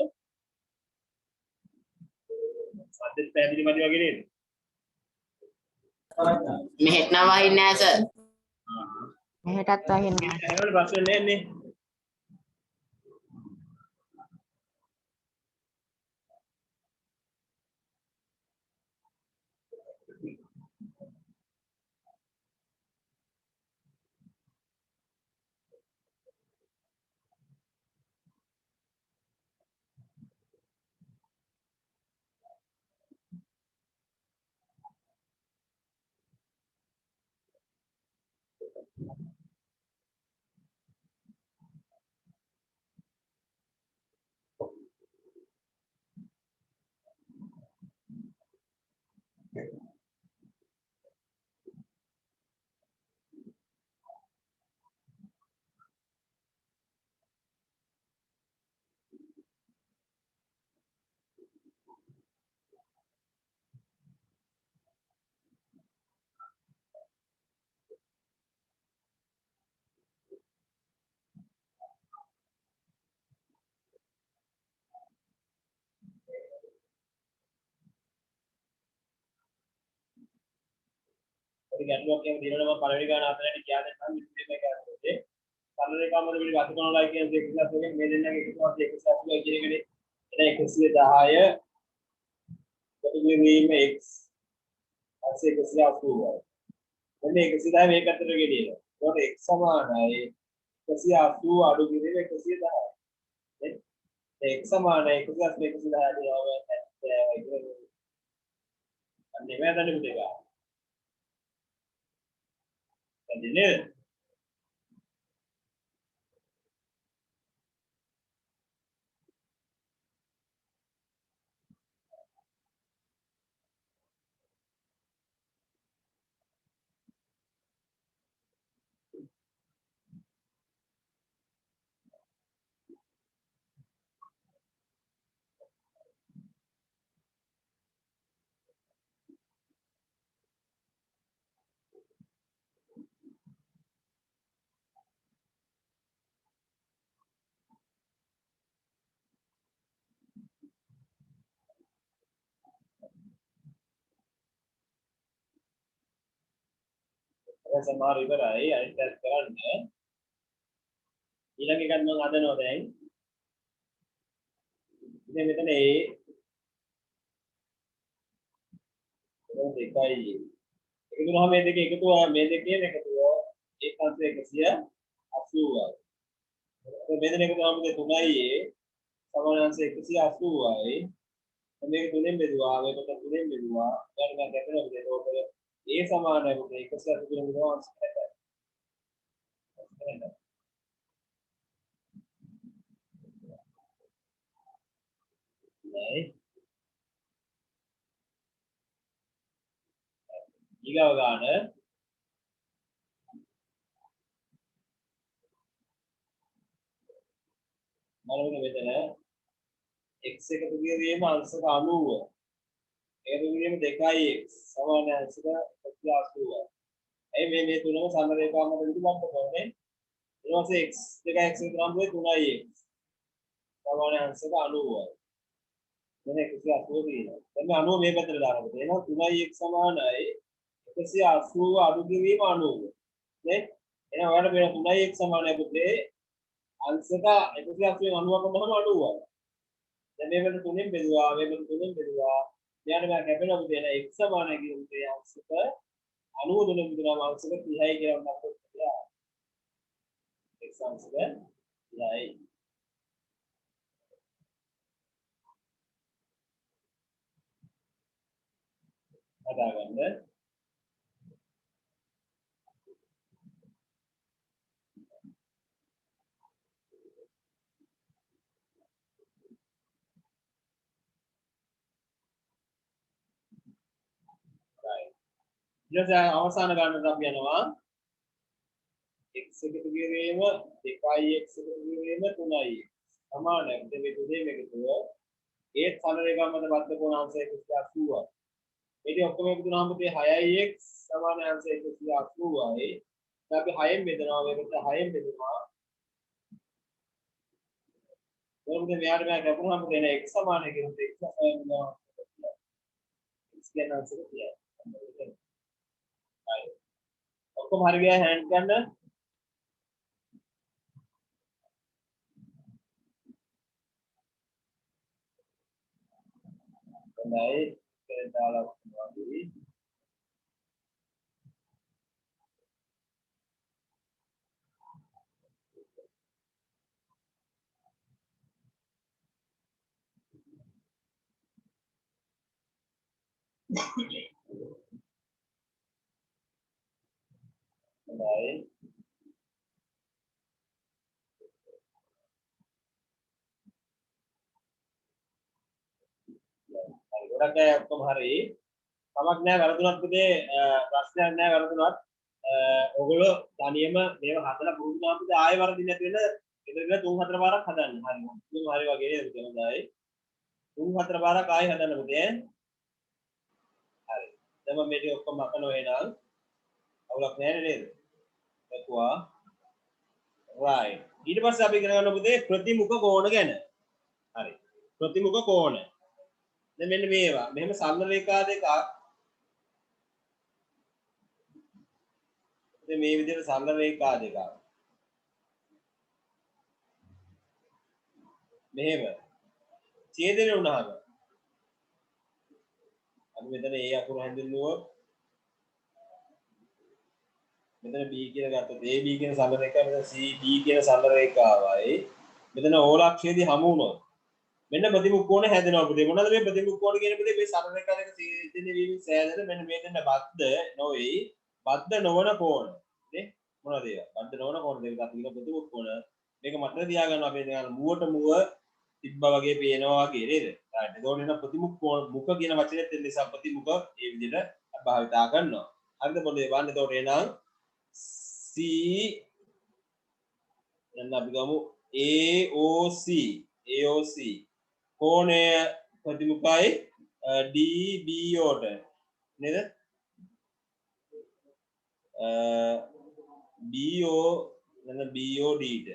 සද්දෙත් පැහැදිලිමදි වගේ නේද? මෙහෙට නම් වහින්නේ නැහැ සර්. මෙහෙටත් වහින්නේ නැහැ. ඒවල ප්‍රශ්න නෑ නේ. පොඩි ගැටලුවක් එහෙම දිනනවා මම පළවෙනි ගාන අතරට කියා දෙන්නම් මේක කරන්නේ සරල රේඛා මත පිළි ගත කරනවා කියන දේ කිව්වත් ඔගේ මේ දෙන්නගේ එකතුවත් 180 කියන එකනේ එන 110 කොටුවීම x අසේ 180 එන්නේ 110 මේ පැත්තට ගෙනියනවා ඒකට x සමානයි 180 අඩු කිරීම 110 නේ x සමානයි 110 110 දෙනවා අන්නේ වැදන්නේ මුදේක එන්නේ සමහර ඉවරයි අනිත් පැත්ත කරන්න ඊළඟ එකත් මම හදනවා දැන් ඉතින් මෙතන ඒ දෙකයි එකතු වුණාම මේ දෙක එකතු මේ දෙකේ එකතුව ඒකාන්ත 180යි මෙතන එකතු වුණාම මේ 3යි සමානාංශ 180යි මේක තුනෙන් බෙදුවා මේක තුනෙන් බෙදුවා ඊට මම දැක්කම ඒකට ඒ සමානයි 180 කියන දේ අංශ එකයි ඊගව ගාන බලමු මෙතන x එකතු කිරීම අංශක 90 එකතු කිරීම 2x සමාන අංශක 180යි එයි මේ තුනම සම රේඛා මත විදිහට කරන්නේ ඊට පස්සේ x 2x ග්‍රාම් වේ 3x සමාන අංශක 90යි මෙන්න 180 තියෙනවා දැන් 90 මේ පැත්තට දානවා එහෙනම් 3x සමානයි 180 අඩු කිරීම 90 නේ එහෙනම් ඔයාලට මේ 3x සමානයි පුතේ අංශක 180 න් 90ක් වුණාම 90යි දැන් මේ වෙන තුනෙන් බෙදුවා මේ වෙන තුනෙන් බෙදුවා ඊට මම කැපෙනවා පුතේ නේ x සමානයි කියන පුතේ අංශක 90 තුනෙන් බෙදුවාම අංශක 30යි කියලා මම කියනවා x අංශක 30යි හදාගන්න ඊට අවසාන ගන්නට අපි යනවා x එකතු කිරීම 2x එකතු කිරීම 3x සමානයි මේ දෙකේ මේකතුව ඒ සරල රේඛා මත බද්ධ කොණාංශය 180යි මේක ඔක්කොම එකතු වුණාම මේ 6x සමාන අංශය 180යි දැන් අපි 6ෙන් බෙදනවා මේකට 6ෙන් බෙදුවා මොකද මෙයාට මම කපුවාම දෙන x සමානයි කියන එක x සමාන වෙනවා x කියන අංශය 30යි ඔක්කොම හරි ගියා හෑන්ඩ් ගන්න හොඳයි ඒක දාලා වගේ හොඳයි ගොඩක් අය ඔක්කොම හරි කමක් නැහැ වැරදුනත් පුතේ ප්‍රශ්නයක් නැහැ වැරදුනත් ඔයගොල්ලෝ තනියම මේව හදලා පුරුදු වුණාම පුතේ ආයෙ වරදින්න නැති වෙන ඉතින් 3-4 පාරක් හදන්න හරි මොකද හරි වගේ නේද හොඳයි 3-4 පාරක් ආයෙ හදන්න පුතේ හරි දැන් මම මේක ඔක්කොම අකනවා එහෙනම් අවුලක් නැහැ නේද දක්වා right ඊට පස්සේ අපි ඉගෙන ගන්න පුතේ ප්‍රතිමුඛ කෝණ ගැන හරි ප්‍රතිමුඛ කෝණ දැන් මෙන්න මේවා මෙහෙම සරල රේඛා දෙකක් ඉතින් මේ විදිහට සරල රේඛා දෙකක් මෙහෙම ඡේදනය වුණාම අපි මෙතන A අකුර හැඳින්වුවොත් මෙතන B කියලා ගත්තොත් AB කියන සරල රේඛාව මෙතන CD කියන සරල රේඛාවයි මෙතන O ලක්ෂයේදී හමු වුණොත් මෙන්න ප්‍රතිමුඛ කෝණ හැදෙනවා පුතේ. මොනවද මේ ප්‍රතිමුඛ කෝණ කියන පුතේ? මේ සරල රේඛා දෙක ඡේදනය වීමෙන් සෑදෙන මෙන්න මේ දෙන්න බද්ධ නොවේ. බද්ධ නොවන කෝණ. නේ? මොනවද ඒවා? බද්ධ නොවන කෝණ දෙකක් තියෙන ප්‍රතිමුඛ කෝණ. මේක මතක තියාගන්න අපි නිකන් මුවට මුව තිබ්බා වගේ පේනවා වගේ නේද? හරියට. ඒකෝන එන ප්‍රතිමුඛ කෝණ මුඛ කියන වචනේ තියෙන නිසා ප්‍රතිමුඛ මේ විදිහට භාවිතා කරනවා. හරිද පොඩේ බලන්න. එතකොට එනං C දැන් අපි ගමු AOC කෝණය ප්‍රතිමුඛයි DBO ට නේද? BO නැත්නම් BOD ට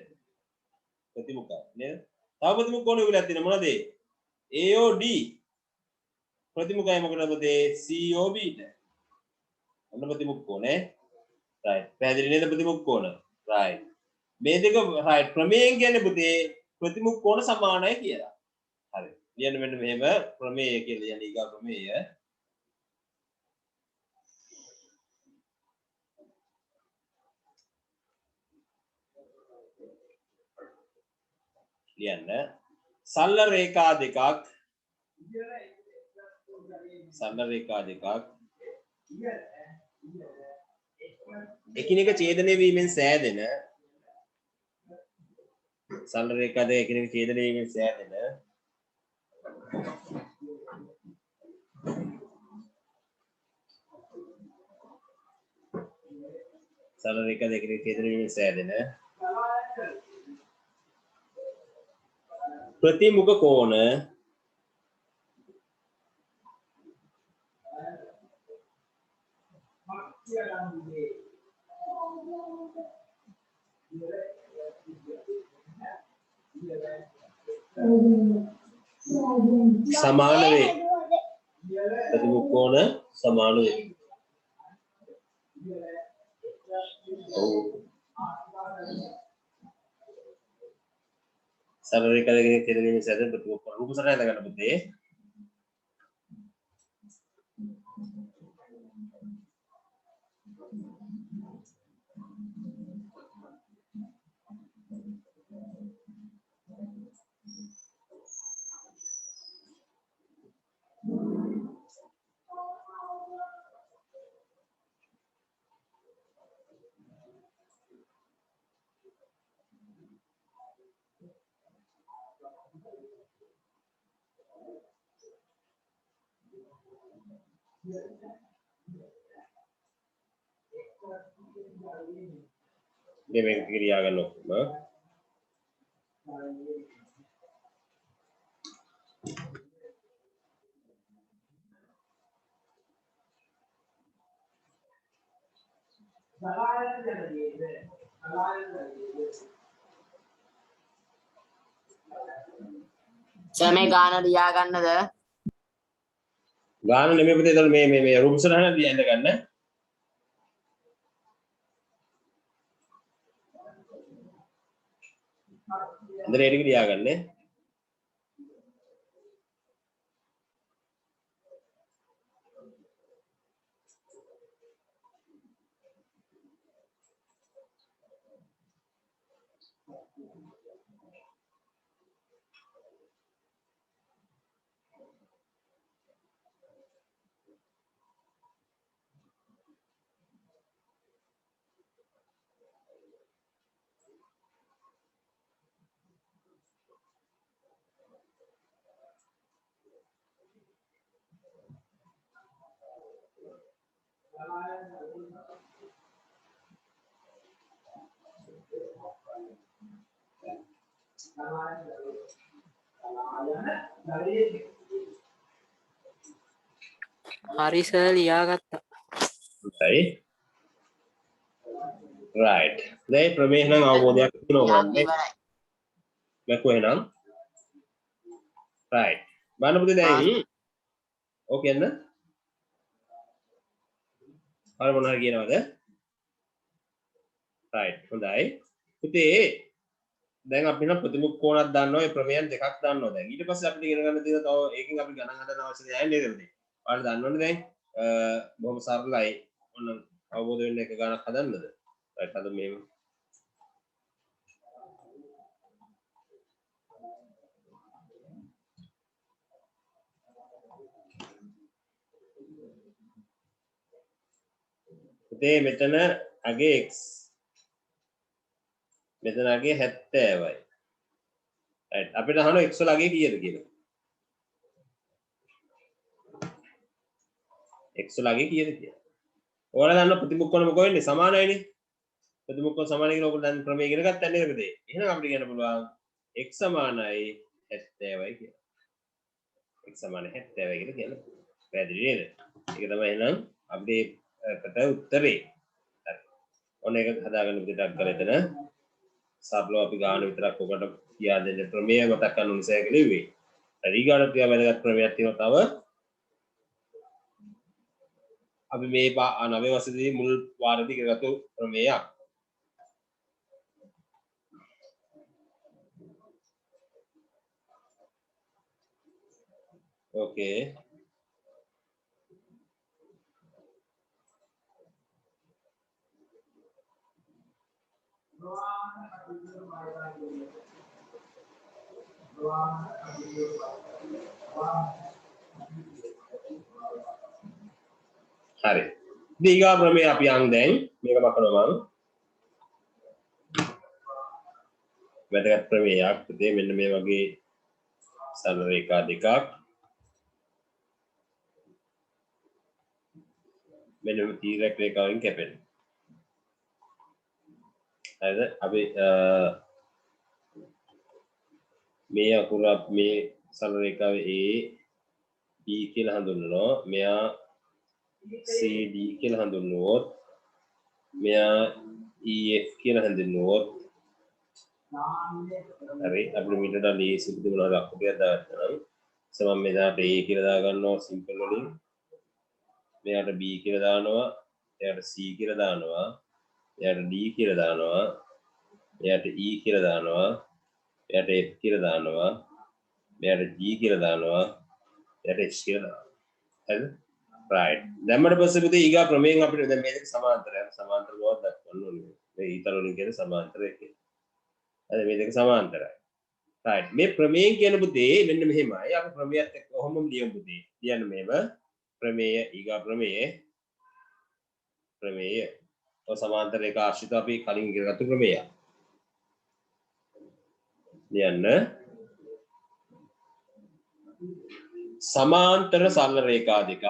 ප්‍රතිමුඛයි නේද? තව ප්‍රතිමුඛ කෝණ විලක් තියෙන මොනවද? AOD ප්‍රතිමුඛයි මොකටද පුතේ? COB ට. අන්න ප්‍රතිමුඛ කෝණේ. right. පැහැදිලි නේද ප්‍රතිමුඛ කෝණ? right. මේ දෙක right ප්‍රමේයයෙන් කියන්නේ පුතේ ප්‍රතිමුඛ කෝණ සමානයි කියලා. හරි. ලියන්න මෙන්න මෙහෙම ප්‍රමේය කියලා කියන්නේ ඊගා ප්‍රමේය. ලියන්න සරල රේඛා දෙකක් එකිනෙක ඡේදනය වීමෙන් සෑදෙන සරල රේඛා දෙක එකිනෙක ඡේදනය වීමෙන් සෑදෙන සරල රේඛා දෙක එකිනෙක ඡේදනය වීමෙන් සෑදෙන ප්‍රතිමුඛ කෝණ සමාන වේ. ප්‍රතිමුඛ කෝණ සමාන වේ. සරල රේඛා දෙකේ ඡේදනය වීමෙන් සෑදෙන ප්‍රතිමුඛ කෝණ රූප සටහන හදගන්න පුතේ. මේක ක්‍රියා ගන්න ඔක්කොම සමේ ගාන ලියා ගන්නද? ගාන නෙමෙයි පුතේ. ඒතකොට මේ රූප සටහන ලියන්න ගන්න. අnder ඒ ටික ලියාගන්න. හරි සර් ලියාගත්තා. හොඳයි. right. දැන් ප්‍රමේය නම් අවබෝධයක් තියෙනවා ගන්නේ. මැකෝ එහෙනම්. right. බලන්න පුතේ දැන් ඕකේ නේද? හරි මොනවා කියනවද? right හොඳයි පුතේ දැන් අපි නම් ප්‍රතිමුඛ කෝණයක් දන්නවා ඒ ප්‍රමේයන් දෙකක් දන්නවා දැන් ඊට පස්සේ අපිට ඉගෙන ගන්න තියෙන තව ඒකෙන් අපි ගණන් හදන්න අවශ්‍ය නැහැ නේද පුතේ ඔයාලා දන්නවනේ දැන් බොහොම සරලයි ඔන්න අවබෝධ වෙන්න එක ගණක් හදන්නද right අද මෙහෙම පුතේ මෙතන අගේ x මෙතන අගේ 70යි right අපිට අහනවා x වල අගේ කීයද කියලා x වල අගේ කීයද කියලා ඔයාලා දන්න ප්‍රතිමුඛ කොන මොකෝ වෙන්නේ සමානයිනේ ප්‍රතිමුඛ කොන සමානයි කියලා ඔයගොල්ලෝ දැන් ක්‍රමයේ ඉගෙන ගත්තා නේද පුතේ එහෙනම් අපිට කියන්න පුළුවන් x සමානයි 70යි කියලා x සමානයි 70යි කියලා කියන්න පැහැදිලි නේද ඒක තමයි එහෙනම් අපේ කට උත්තරේ හරි ඔන්න ඒක හදාගන්න විදිහටක් කරලා එතන සරලව අපි ගාන විතරක් ඔකට කියා දෙන්න ප්‍රමේය මතක් කරගන්න උන්සය කියලා ඉවේ. හරි ඊගාට ක්‍රියා වැදගත් ප්‍රමේයක් තියෙනවා තව. අපි මේ 9 වසරේදී මුල් වාරදී කරගත්තු ප්‍රමේයක්. ඕකේ. හරි දීගා ප්‍රමේය අපි යන් දැන් මේක මකනවා මම වැදගත් ප්‍රමේයක් පුතේ මෙන්න මේ වගේ සරල රේඛා දෙකක් මෙන්න මේ තීරක රේඛාවෙන් කැපෙන හරිද අපි මේ අකුර මේ සරල රේඛාවේ A B කියලා හඳුන්වනවා මෙයා CD කියලා හඳුන්වුවොත් මෙයා EF කියලා හඳුන්වුවොත් හරි අපිට මීටර ලීසි බුදුමන ලක්ෂයක් දාගන්නවා සමම් මෙදාට A කියලා දාගන්නවා සිම්පල් වලින් මෙයාට B කියලා දානවා එයාට C කියලා දානවා එයාට D කියලා දානවා එයාට E කියලා දානවා එයාට F කියලා දානවා එයාට G කියලා දානවා එයාට H කියලා දානවා හරිද right දැම්මට පස්සේ පුතේ ඊගා ප්‍රමේයෙන් අපිට දැන් මේ දෙක සමාන්තරයි සමාන්තර බවක් දක්වන්න ඕනේ මේ ඊතල වලින් කියන සමාන්තරය කියලා හරි මේ දෙක සමාන්තරයි right මේ ප්‍රමේයෙන් කියන පුතේ මෙන්න මෙහෙමයි අපි ප්‍රමේයත් එක්ක කොහොමද ලියමු පුතේ කියන්න මේව ප්‍රමේය ඊගා ප්‍රමේය ඔය සමාන්තර එක ආශ්‍රිතව අපි කලින් ඉගෙනගත්තු ප්‍රමේයයක් ලියන්න සමාන්තර සරල රේඛා දෙකක්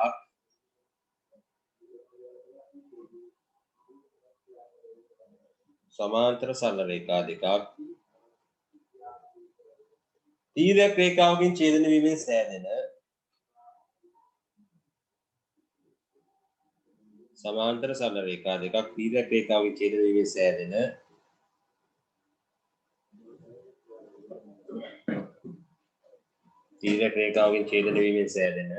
සමාන්තර සරල රේඛා දෙකක් තීරක රේඛාවකින් ඡේදන වීමෙන් සෑදෙන සමාන්තර සරල රේඛා දෙකක් තීරක රේඛාවකින් ඡේදන වීමෙන් සෑදෙන තීරක රේඛාවකින් ඡේදන වීමෙන් සෑදෙන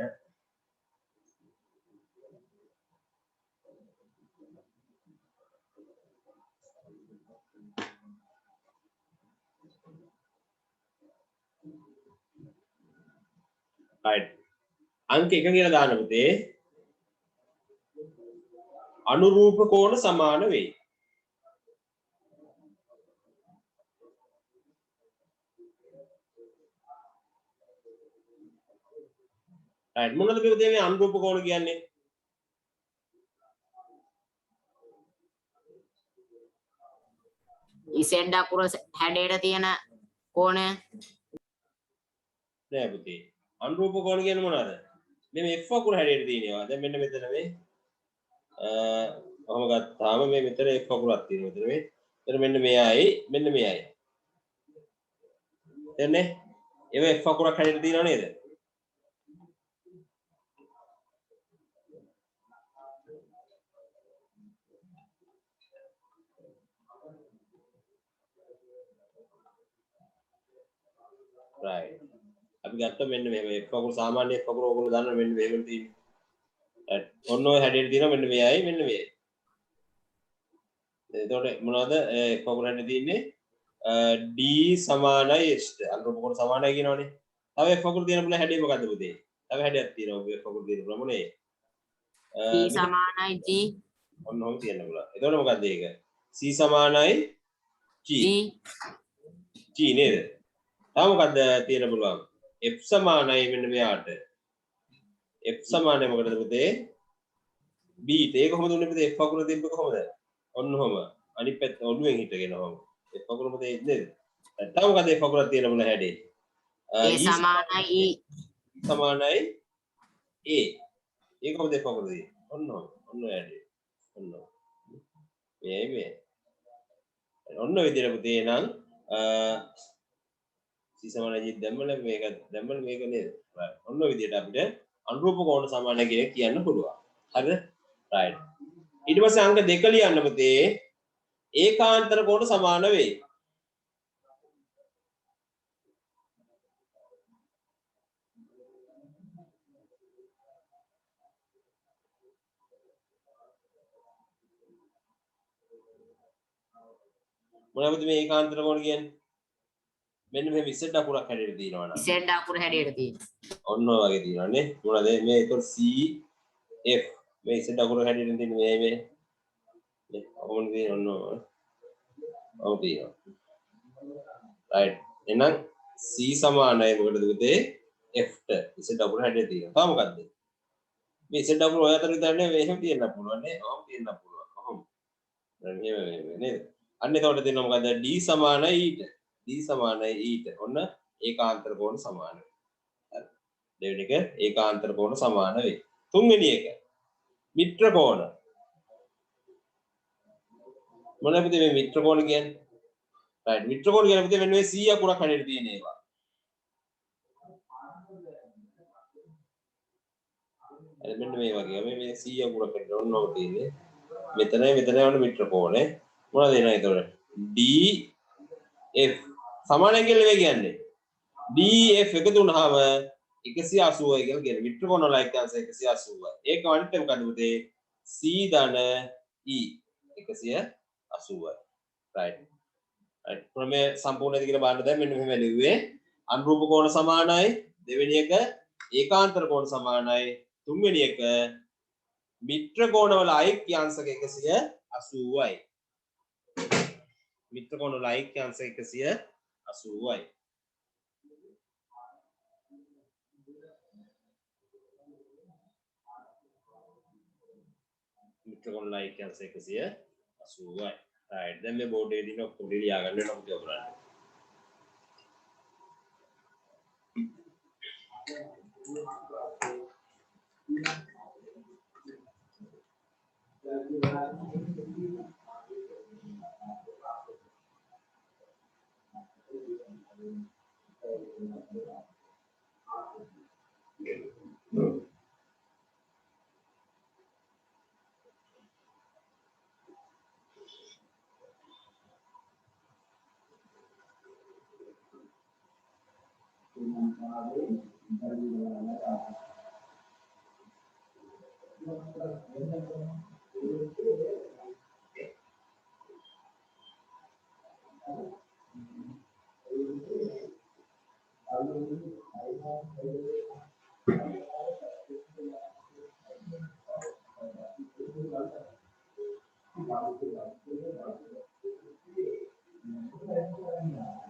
right අංක 1 කියලා දාන්න පුතේ අනුරූප කෝණ සමාන වේ right මොනවද පුතේ මේ අනුරූප කෝණ කියන්නේ ඉසෙන්ඩ අකුර හැඩයට තියෙන කෝණය නෑ පුතේ අනුරූප කෝණ කියන්නේ මොනවද මේ F අකුර හැඩයට තියෙනවා දැන් මෙන්න මෙතන මේ ඔහොම ගත්තාම මේ මෙතන F අකුරක් තියෙනවා මෙතන මේ එතන මෙන්න මෙයයි එතනේ ඒව F අකුරක් හැඩයට තියෙනව නේද right අපි ගත්තා මෙන්න මෙහෙම F අකුර සාමාන්‍ය F අකුර ඕගොල්ලෝ දන්නවා මෙන්න මෙහෙම තියෙන්නේ ඔන්න ඔය හැඩයට තියෙනවා මෙන්න මෙයයි එතකොට මොනවද f වකුර හැඩේ තියෙන්නේ d සමානයි h ට අනුරූප කොන සමානයි කියනවනේ තව f වකුර තියෙන බුල හැඩේ මොකද්ද පුතේ තව හැඩයක් තියෙනවා ඔබ f වකුර තියෙන බුල මොනේ T සමානයි G ඔන්න ඔහොම තියෙන්න බුල එතකොට මොකද්ද ඒක c සමානයි g g නේද තව මොකද්ද තියෙන්න පුළුවන් f සමානයි මෙන්න මෙයාට f සමානයි මොකටද පුතේ b ට ඒක කොහොමද උන්නේ පුතේ f වකුර තිබ්බ කොහොමද ඔන්න ඔහොම අනිත් පැත්ත ඔළුවෙන් හිටගෙන ඔහොම f වකුර පුතේ නේද තව මොකද f වකුරක් තියෙන බුල හැඩේ A සමානයි E සමානයි a ඒක කොහොමද f වකුර තියෙන්නේ ඔන්න හැඩේ ඔන්න මේ ඔන්න ඔය විදිහට පුතේ නම් c සමානයි g දැම්මල මේක දැම්මල මේක නේද ඔන්න ඔය විදිහට අපිට අනුරූප කෝණ සමානයි කියන කියන්න පුළුවන් හරිද right ඊට පස්සේ අංක 2 ලියන්න පුතේ ඒකාන්තර කෝණ සමාන වේ මොනවද මේ ඒකාන්තර කෝණ කියන්නේ මෙන්න මේ විසෙට් අකුරක් හැඩයට තියෙනවා නේද Z අකුර හැඩයට තියෙනවා. ඔන්න ඔය වගේ තියෙනවා නේ මොනවද මේ ඒක C F මේ විසෙට් අකුර හැඩයට තියෙන මේ කොහොමද තියෙන්නේ ඔන්න ඔව් තියෙනවා right එහෙනම් C සමානයි මොකටද පුතේ F ට විසෙට් අකුර හැඩයට තියෙනවා තව මොකද්ද මේ විසෙට් අකුර ඔය අතර විතරනේ මෙහෙම තියෙන්න පුළුවන් නේ ඔහොම තියෙන්න පුළුවන් ඔහොම දැන් මේ නේද අන්න එතකොට තියෙනවා මොකද්ද D සමානයි E ට D සමානයි E ට ඔන්න ඒකාන්තර කෝණ සමාන හරි දෙවෙනි එක ඒකාන්තර කෝණ සමාන වේ තුන්වෙනි එක මිත්‍ර කෝණ මොනවද මේ මිත්‍ර කෝණ කියන්නේ right මිත්‍ර කෝණ කියන්නේ පුතේ මෙන්න මේ 100 අකුරක් හැඩයට තියෙන ඒවා හරි මෙන්න මේ වගේ මේ 100 අකුරක් හැඩයට ඔන්නෝ තියෙන්නේ මෙතන වල මිත්‍ර කෝණේ මොනවද එනවා එතකොට D F සමානයි කියලා මේ කියන්නේ D F එකතු වුණාම 180යි කියලා කියන්නේ මිත්‍ර කෝණ වල අංශය 180යි ඒක අනිත් මොකද පුතේ C ධන E 180යි right right ප්‍රමේය සම්පූර්ණද කියලා බලන්න දැන් මෙන්න මෙහෙම ලිව්වේ අනුරූප කෝණ සමානයි දෙවෙනි එක ඒකාන්තර කෝණ සමානයි තුන්වෙනි එක මිත්‍ර කෝණ වල ඓක්‍යාංශක 180යි මිත්‍ර කෝණ වල ඓක්‍යාංශක 180යි මිත්‍ර කෝණ වල ඓක්‍යාංශක 180යි right දැන් මේ බෝඩ් එකේ දින ඔක්කොම ලියා ගන්න වෙනවා පුතේ ඔයගොල්ලන්ට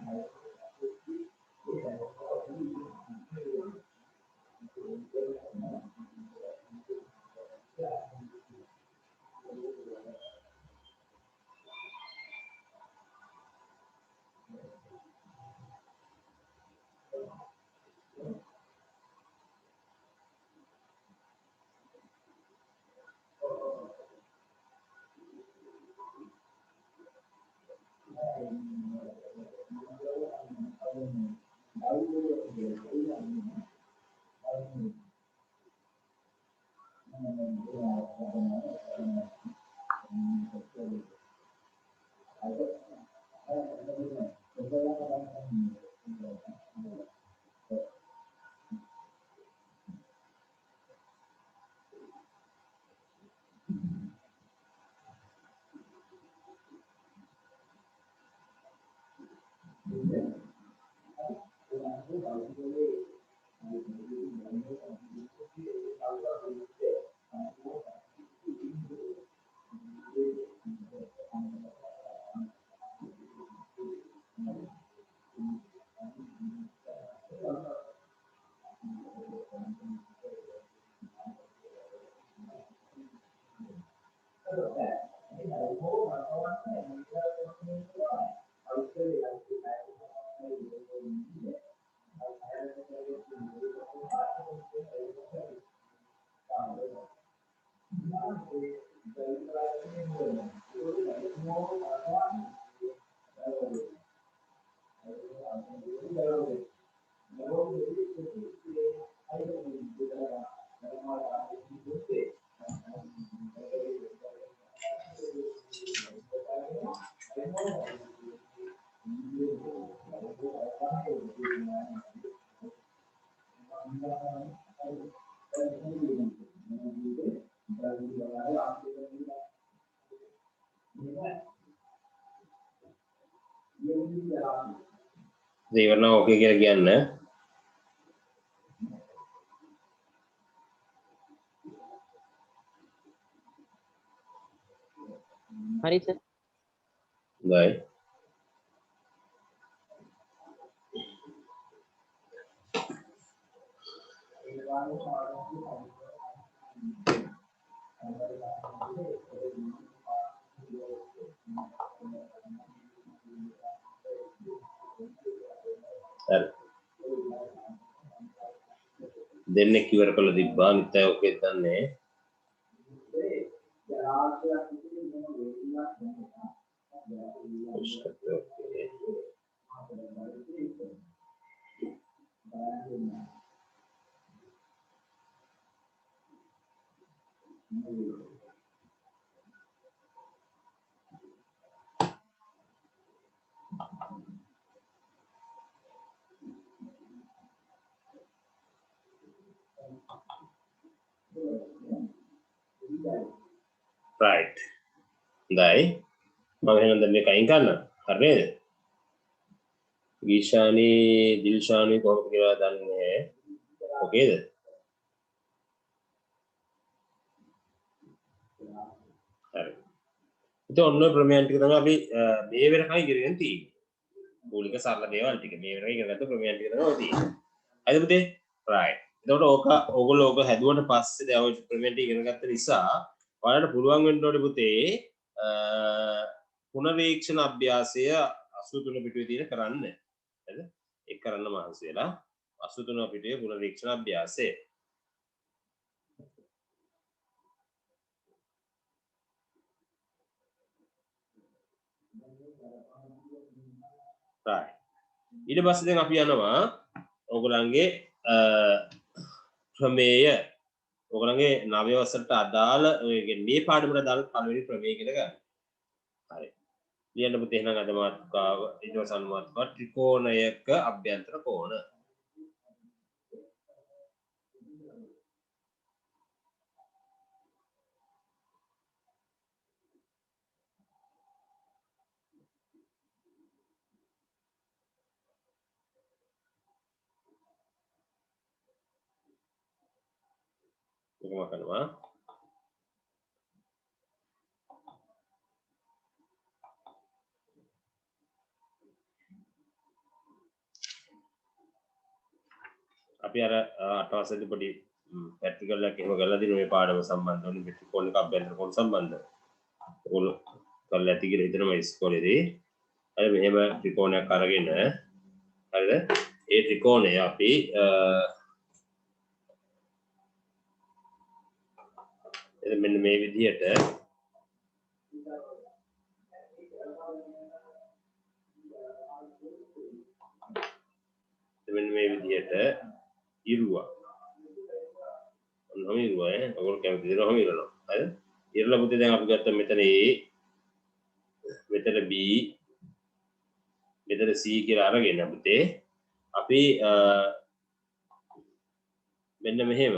ඉවරන ඕකේ කියලා කියන්න. හරි සර්. හොඳයි. හරි. දෙන්නෙක් ඉවර කළ තිබ්බා. අනිත් අය ඔකේ දන්නේ. right. හොඳයි. මම එහෙනම් දැන් මේක අයින් කරනවා. හරි නේද? ගීෂානි දිල්ෂානි කොහොමද කියලා දන්නේ? ඕකේද? හරි. ඉතින් ඔන්න ප්‍රමේයන් ටික තමයි අපි මේ වෙනකන් ඉගෙනගෙන තියෙන්නේ. මූලික සරල දේවල් ටික මේ වෙනකන් ඉගෙන ගත්ත ප්‍රමේයන් ටික තමයි තියෙන්නේ. හරිද පුතේ? right. එතකොට ඕගොල්ලෝ ඕක හැදුවට පස්සේ දැන් ඔය ප්‍රමේයන් ටික ඉගෙන ගත්ත නිසා ඔයාලට පුළුවන් වෙන්න ඕනේ පුතේ පුනරීක්ෂණ අභ්‍යාසය 83 පිටුවේ තියෙන කරන්න. හරිද? ඒක කරන්න මහන්සි වෙලා 83 පිටුවේ පුනරීක්ෂණ අභ්‍යාසය. right. ඊට පස්සේ දැන් අපි යනවා ඕගොල්ලන්ගේ ප්‍රමේය ඔයගොල්ලන්ගේ නවය වසරට අදාළ ඔය මේ පාඩමට අදාළ පළවෙනි ප්‍රමේය කියලා ගන්න. හරි. ලියන්න පුතේ එහෙනම් අද මාතෘකාව ඊට පස්සේ අනුමාත්‍රිකාව ත්‍රිකෝණයක අභ්‍යන්තර කෝණ. මේකම කරනවා. අපි අර අටවසරේදී පොඩි ප්‍රැක්ටිකල් එකක් එහෙම කරලා දිනු මේ පාඩම සම්බන්ධව ත්‍රිකෝණයක අභ්‍යන්තර කෝණ සම්බන්ධව. ඔයගොල්ලෝ කරලා ඇති කියලා හිතනවා ඉස්කෝලේදී. හරි මෙහෙම ත්‍රිකෝණයක් අරගෙන හරිද? ඒ ත්‍රිකෝණය අපි මෙන්න මේ විදිහට මෙන්න මේ විදිහට ඉරුවා. ඔන්නම ඉරුවා ඔයගොල්ලෝ කැමති දේ ඔහම ඉරනවා. හරිද? ඉරලා පුතේ දැන් අපි ගත්ත මෙතන A මෙතන B මෙතන C කියලා අරගෙන පුතේ අපි මෙන්න මෙහෙම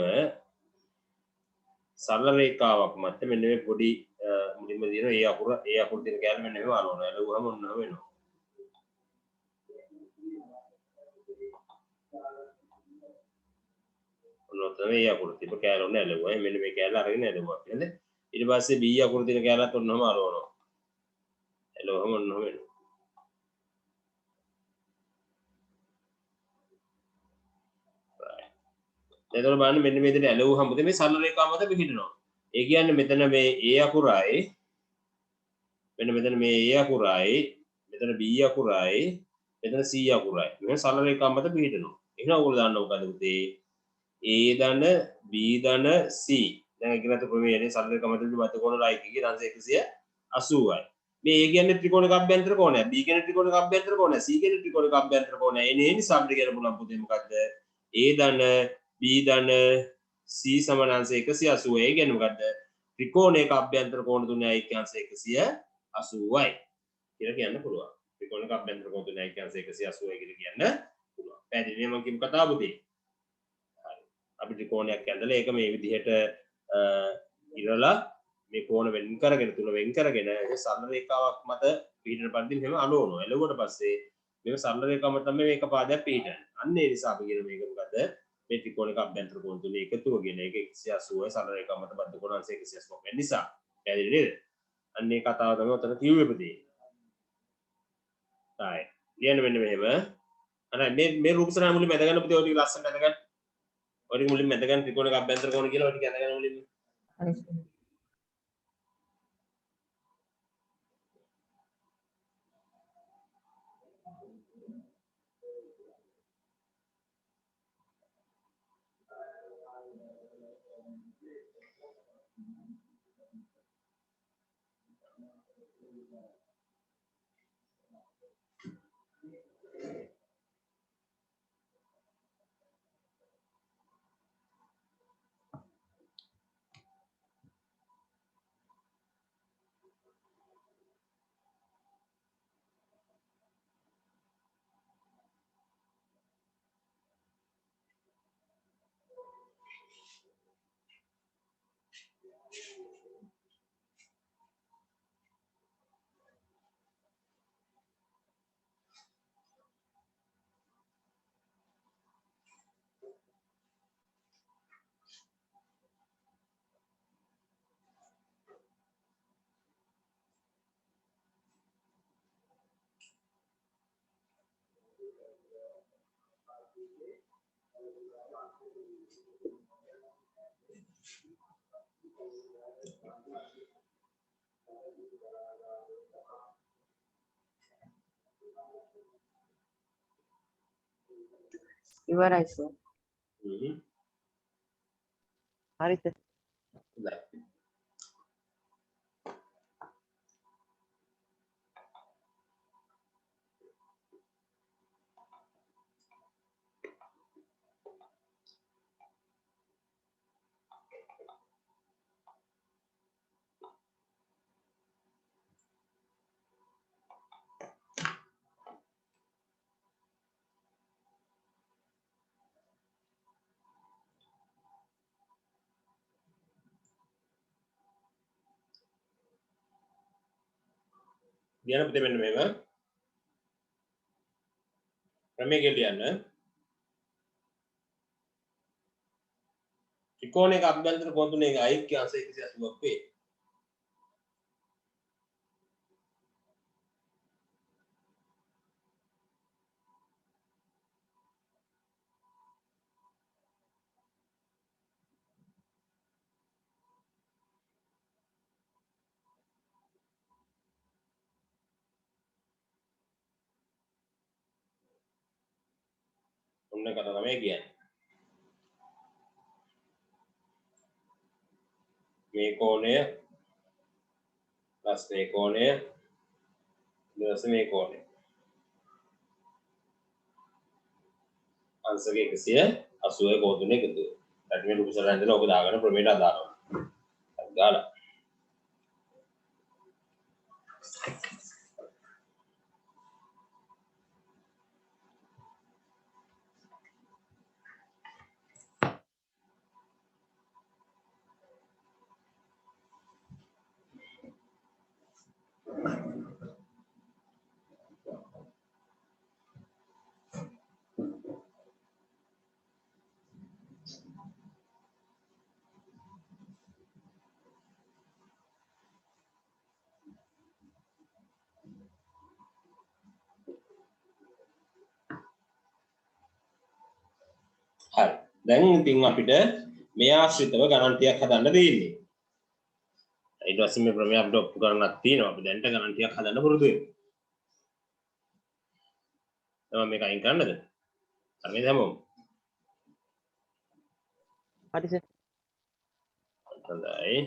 සරල රේඛාවක් මත මෙන්න මේ පොඩි මුලින්ම දින ඒ අකුර තියෙන කැලේ මෙන්න මෙහෙම අරවනවා. එළවුවම ඔන්නම වෙනවා. ඔන්න තමයි ඒ අකුර තිබ්බ කැලේ ඔන්න එළවුවා. මෙන්න මේ කැලේ අරගෙන එළවුවා. නේද? ඊට පස්සේ B අකුර තියෙන කැලලත් ඔන්නම අරවනවා. එළවුවම ඔන්නම වෙනවා. එතකොට බලන්න මෙන්න මේ විදිහට ඇලවුවම මේ සරල රේඛාව මත පිහිටනවා. ඒ කියන්නේ මෙතන මේ A අකුරයි මෙන්න මෙතන මේ A අකුරයි මෙතන B අකුරයි මෙතන C අකුරයි මේ සරල රේඛාව මත පිහිටනවා එහෙනම් ඔයගොල්ලෝ දන්නවා මොකද පුතේ A ධන B ධන C දැන් ඉගෙනගත්තු ප්‍රමේයනේ සරල රේඛාව මත වර්ගකෝණ රාශියකගේ අංශ 180යි මේ A කියන්නේ ත්‍රිකෝණික අභ්‍යන්තර කෝණයක් B කියන්නේ ත්‍රිකෝණික අභ්‍යන්තර කෝණයක් C කියන්නේ ත්‍රිකෝණික අභ්‍යන්තර කෝණයක් ඒ නිසා අපිට කියන්න පුළුවන් පුතේ මොකද්ද A ධන B ධන C සමාන අංශ 180 ඒ කියන්නේ මොකද්ද ත්‍රිකෝණයක අභ්‍යන්තර කෝණ තුනේ අංශ 180යි කියලා කියන්න පුළුවන් ත්‍රිකෝණයක අභ්‍යන්තර කෝණ තුනේ අංශ 180යි කියලා කියන්න පුළුවන් පැහැදිලිද මම කියපු කතාව පුතේ හරි අපි ත්‍රිකෝණයක් ඇඳලා ඒක මේ විදිහට ඉරලා මේ කෝණ වෙන් කරගෙන තුන වෙන් කරගෙන ඒ සරල රේඛාවක් මත පිහිටන පරිදි මෙහෙම අලවනවා එළවුවට පස්සේ මේක සරල රේඛාව මත තමයි මේක පාදයක් පිහිටන්නේ අන්න ඒ නිසා අපි කියන මේක මොකද මේ ත්‍රිකෝණික අභ්‍යන්තර කෝණ තුනේ එකතුවගෙන ඒක 180යි සරල රේඛාව මත බද්ධ කෝණ අංශ 180ක් වෙන නිසා පැහැදිලි නේද අන්න ඒ කතාව තමයි උතන කිව්වේ පුතේ හරි ලියන්න මෙන්න මෙහෙම අර මේ රූප සරණ මුලින්ම ඇද ගන්න පුතේ ඔය ටික ලස්සනට ඇද ගන්න ඔය ටික මුලින්ම ඇද ගන්න ත්‍රිකෝණික අභ්‍යන්තර කෝණ කියලා ඔය ටික ඇද ගන්න මුලින්ම ඉවරයි සර්. හරිද? හොඳයි ලියන්න පුතේ මෙන්න මේක ක්‍රමයක ලියන්න ත්‍රිකෝණයක අභ්‍යන්තර කෝණ තුනේ අයික්‍ය අංශ 180ක් වේ ඔන්න කතාව තමයි කියන්නේ මේ කෝණය ප්ලස් මේ කෝණය ඊට මේ කෝණය අංශක 180 කෝණ තුනේ එකතු වෙනවා ඊට මේ රූප සරණ ඉඳලා ඔක දාගෙන ප්‍රමේයට අදාළව දාලා හරි දැන් ඉතින් අපිට මේ ආශ්‍රිතව ගණන් ටිකක් හදන්න දෙන්නේ ඊට පස්සේ මේ ප්‍රමේය අපිට ඔප්පු කරන්නක් තියෙනවා. අපි දැන්ට ගණන් ටිකක් හදන්න පුරුදු වෙනවා. මේක අයින් කරන්නද? හරිද හැමෝම? හරි සර්. හොඳයි.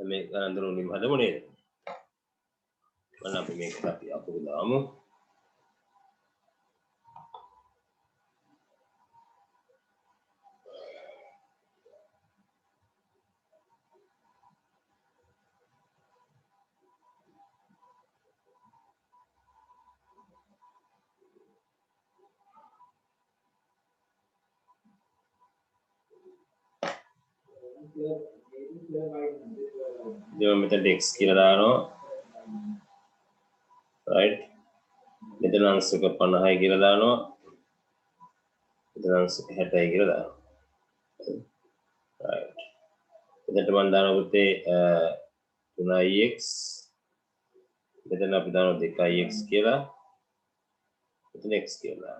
මේ ගණන් දරුවනින් හදමු නේද? මම අපි මේක අපි අකුරු දාමු. දෙව මෙතන x කියලා දානවා. right. මෙතන අංශක 50යි කියලා දානවා. මෙතන අංශක 60යි කියලා දානවා. right. එතකොට මම දානවා පුතේ 3x. මෙතන අපි දානවා 2x කියලා. මෙතන x කියලා.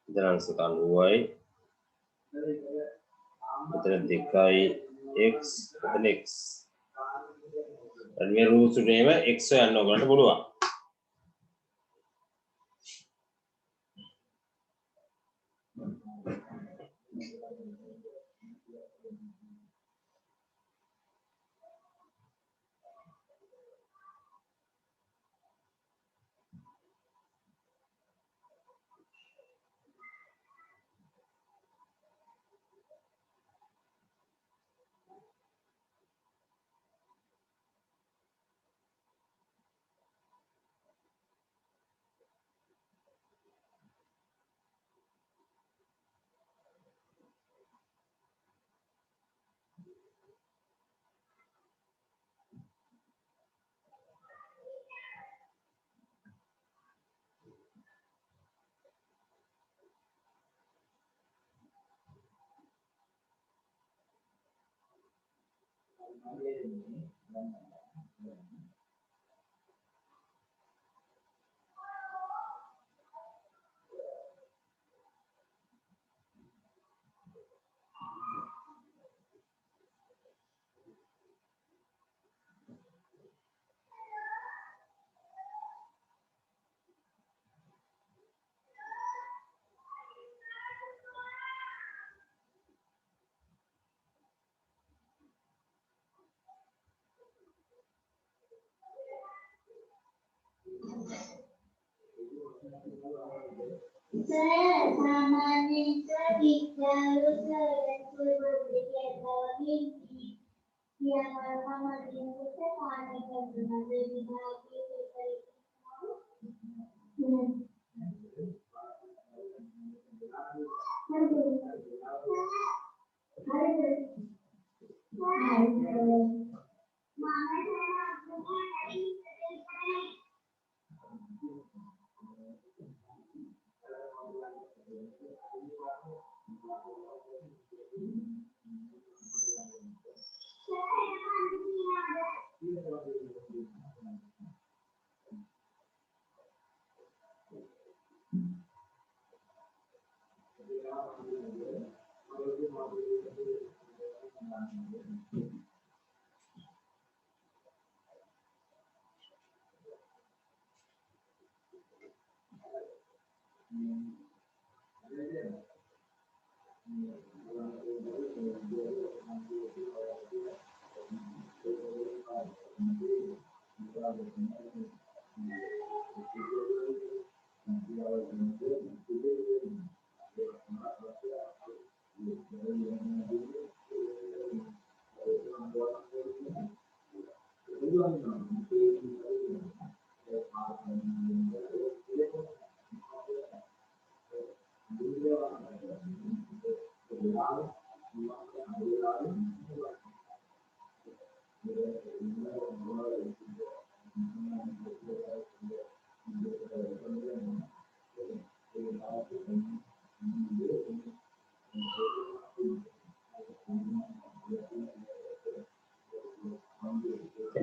මෙතන අංශක 90යි. මෙතන 2x මෙතන x. මේ රූට්ස් වලේම x හොයන්න ඕගලන්ට පුළුවන්.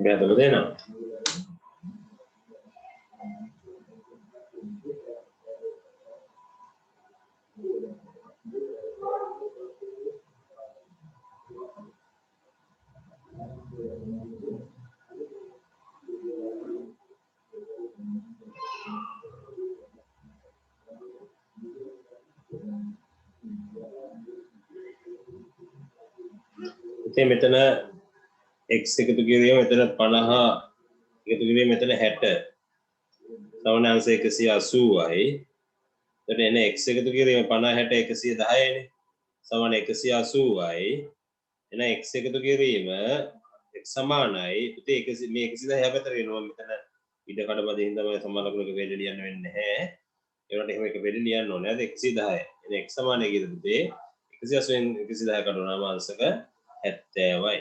Biar dulu deh no. Itu මෙතන x එකතු කිරීම මෙතන 50 එකතු කිරීම මෙතන 60 සමන අංශ 180යි. එතකොට එන x එකතු කිරීම 50 60 110නේ. සමන 180යි. එන x එකතු කිරීම x සමානයි. පුතේ 100 මේ 110 පැතර වෙනවා මෙතන ඉඩ කඩ බදින් තමයි සමානලකුණක වේල ලියන්න වෙන්නේ නැහැ. ඒකට එහෙම එක වේල ලියන්න ඕනේ. අද 110. එන x සමානයි කීයද පුතේ? 180න් 110 කඩනවා අංශක 70යි.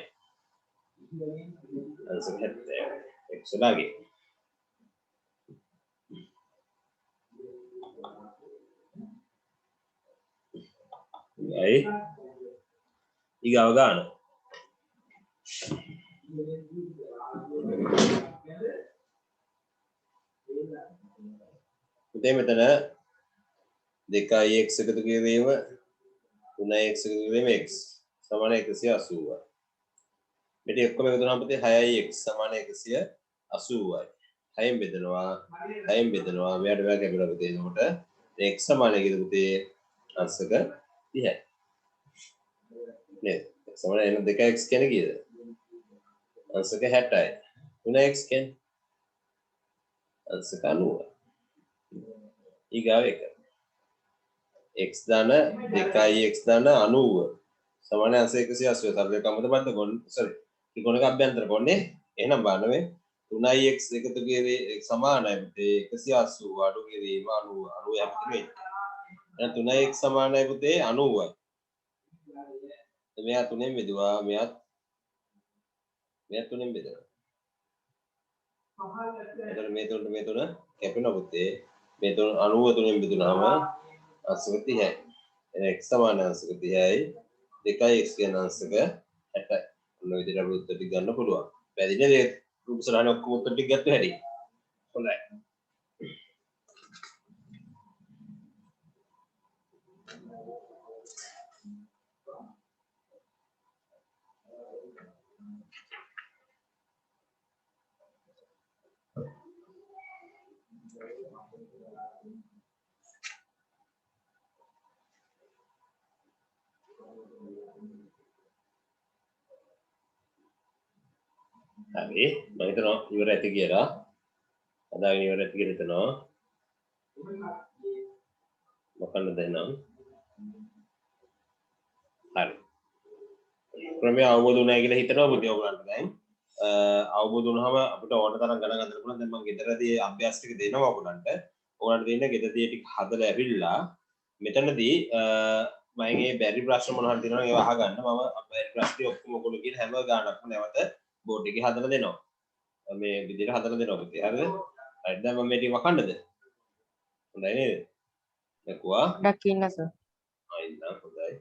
අංශක 70යි. x ලාගේ. aí ඊගාව ගන්න පුතේ මෙතන 2x එකතු කිරීම 3x එකතු කිරීම x සමාන 180යි. මෙතන ඔක්කොම එකතු කරාම පුතේ 6x සමාන 180යි. 6න් බෙදනවා මෙයාට මෙයා කැපිලා පුතේ. එතකොට x සමාන කීයද පුතේ? අංශක 30යි. නේද? සමාන එන 2x කියන්නේ කීයද? අංශක 60යි. 3x කියන්නේ අංශක 90යි. ඊගාව එක x දාන 2x දාන 90 සමාන අංශ 180. තරලේ කමද බද්ද කොන් සෝරි. ත්‍රිකෝණක අභ්‍යන්තර කොන්නේ. එහෙනම් බලන්න මේ 3x එකතු කිරීම සමානයි පුතේ 180 අඩු කිරීම 90 හැප්පෙන්නේ. එහෙනම් 3x සමානයි පුතේ 90යි. මෙයා 3ෙන් බෙදුවා මෙයාත් 3ෙන් බෙදනවා. එතකොට මේ තුන කැපෙනවා පුතේ. මේ තුන 93ෙන් බෙදුනහම අංශක 30යි. එහෙනම් x සමාන අංශක 30යි 2x කියන අංශක 60යි. ඔන්න ඔය විදිහට අපිට උත්තර ටික ගන්න පුළුවන්. පැහැදිලිද? මේ රූප සරහනේ ඔක්කොම උත්තර ටික ගත්ත හැටි. හොඳයි. හරි මම හිතනවා ඉවර ඇති කියලා. අදාගෙන ඉවර ඇති කියලා හිතනවා. මොකක්ද දෙන්නම්. හරි. ක්‍රමය අවබෝධ වුණා කියලා හිතනවා පුතේ ඔයගලන්ට දැන්. අවබෝධ වුණාම අපිට ඕන තරම් ගණන් ගන්න පුළුවන්. දැන් මම ගෙදරදී අභ්‍යාස ටික දෙනවා ඔයගලන්ට. ඔයගලන්ට දෙන්න ගෙදරදී ටික හදලා ඇවිල්ලා මෙතනදී මම මේ බැරි ප්‍රශ්න මොනවද තියෙනවද ඒවා අහගන්න. මම බැරි ප්‍රශ්න ඔක්කොම ඔයගොල්ලෝ කියන හැම ගානක්ම නැවත බෝඩ් එකේ හදලා දෙනවා. මේ විදිහට හදලා දෙනවා පුතේ. හරිද? හරි දැන් මම මේ ටික වකන්නද? හොඳයි නේද? දක්වා. දකින්න සර්. ආයින්න හොඳයි.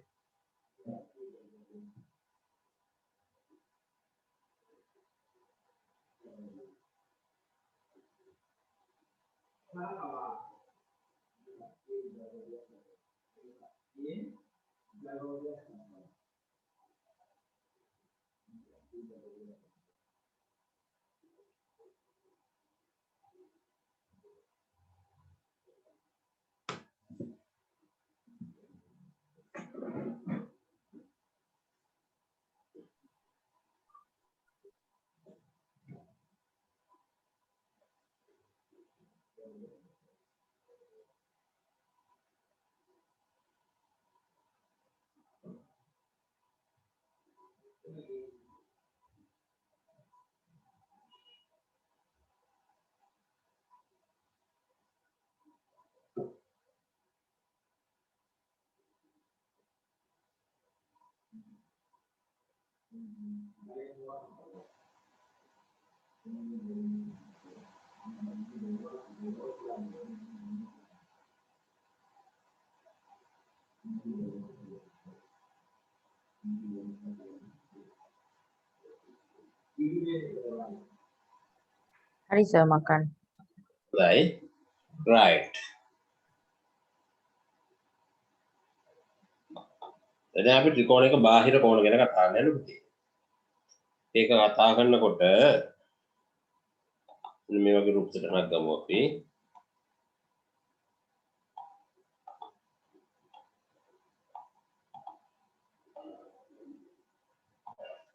Hari sir makan. right. දැන් අපි ත්‍රිකෝණයක බාහිර කෝණ ගැන කතා කරන්නේ නේද පුතේ? ඒක කතා කරනකොට මේ වගේ රූප සටහනක් ගමු අපි.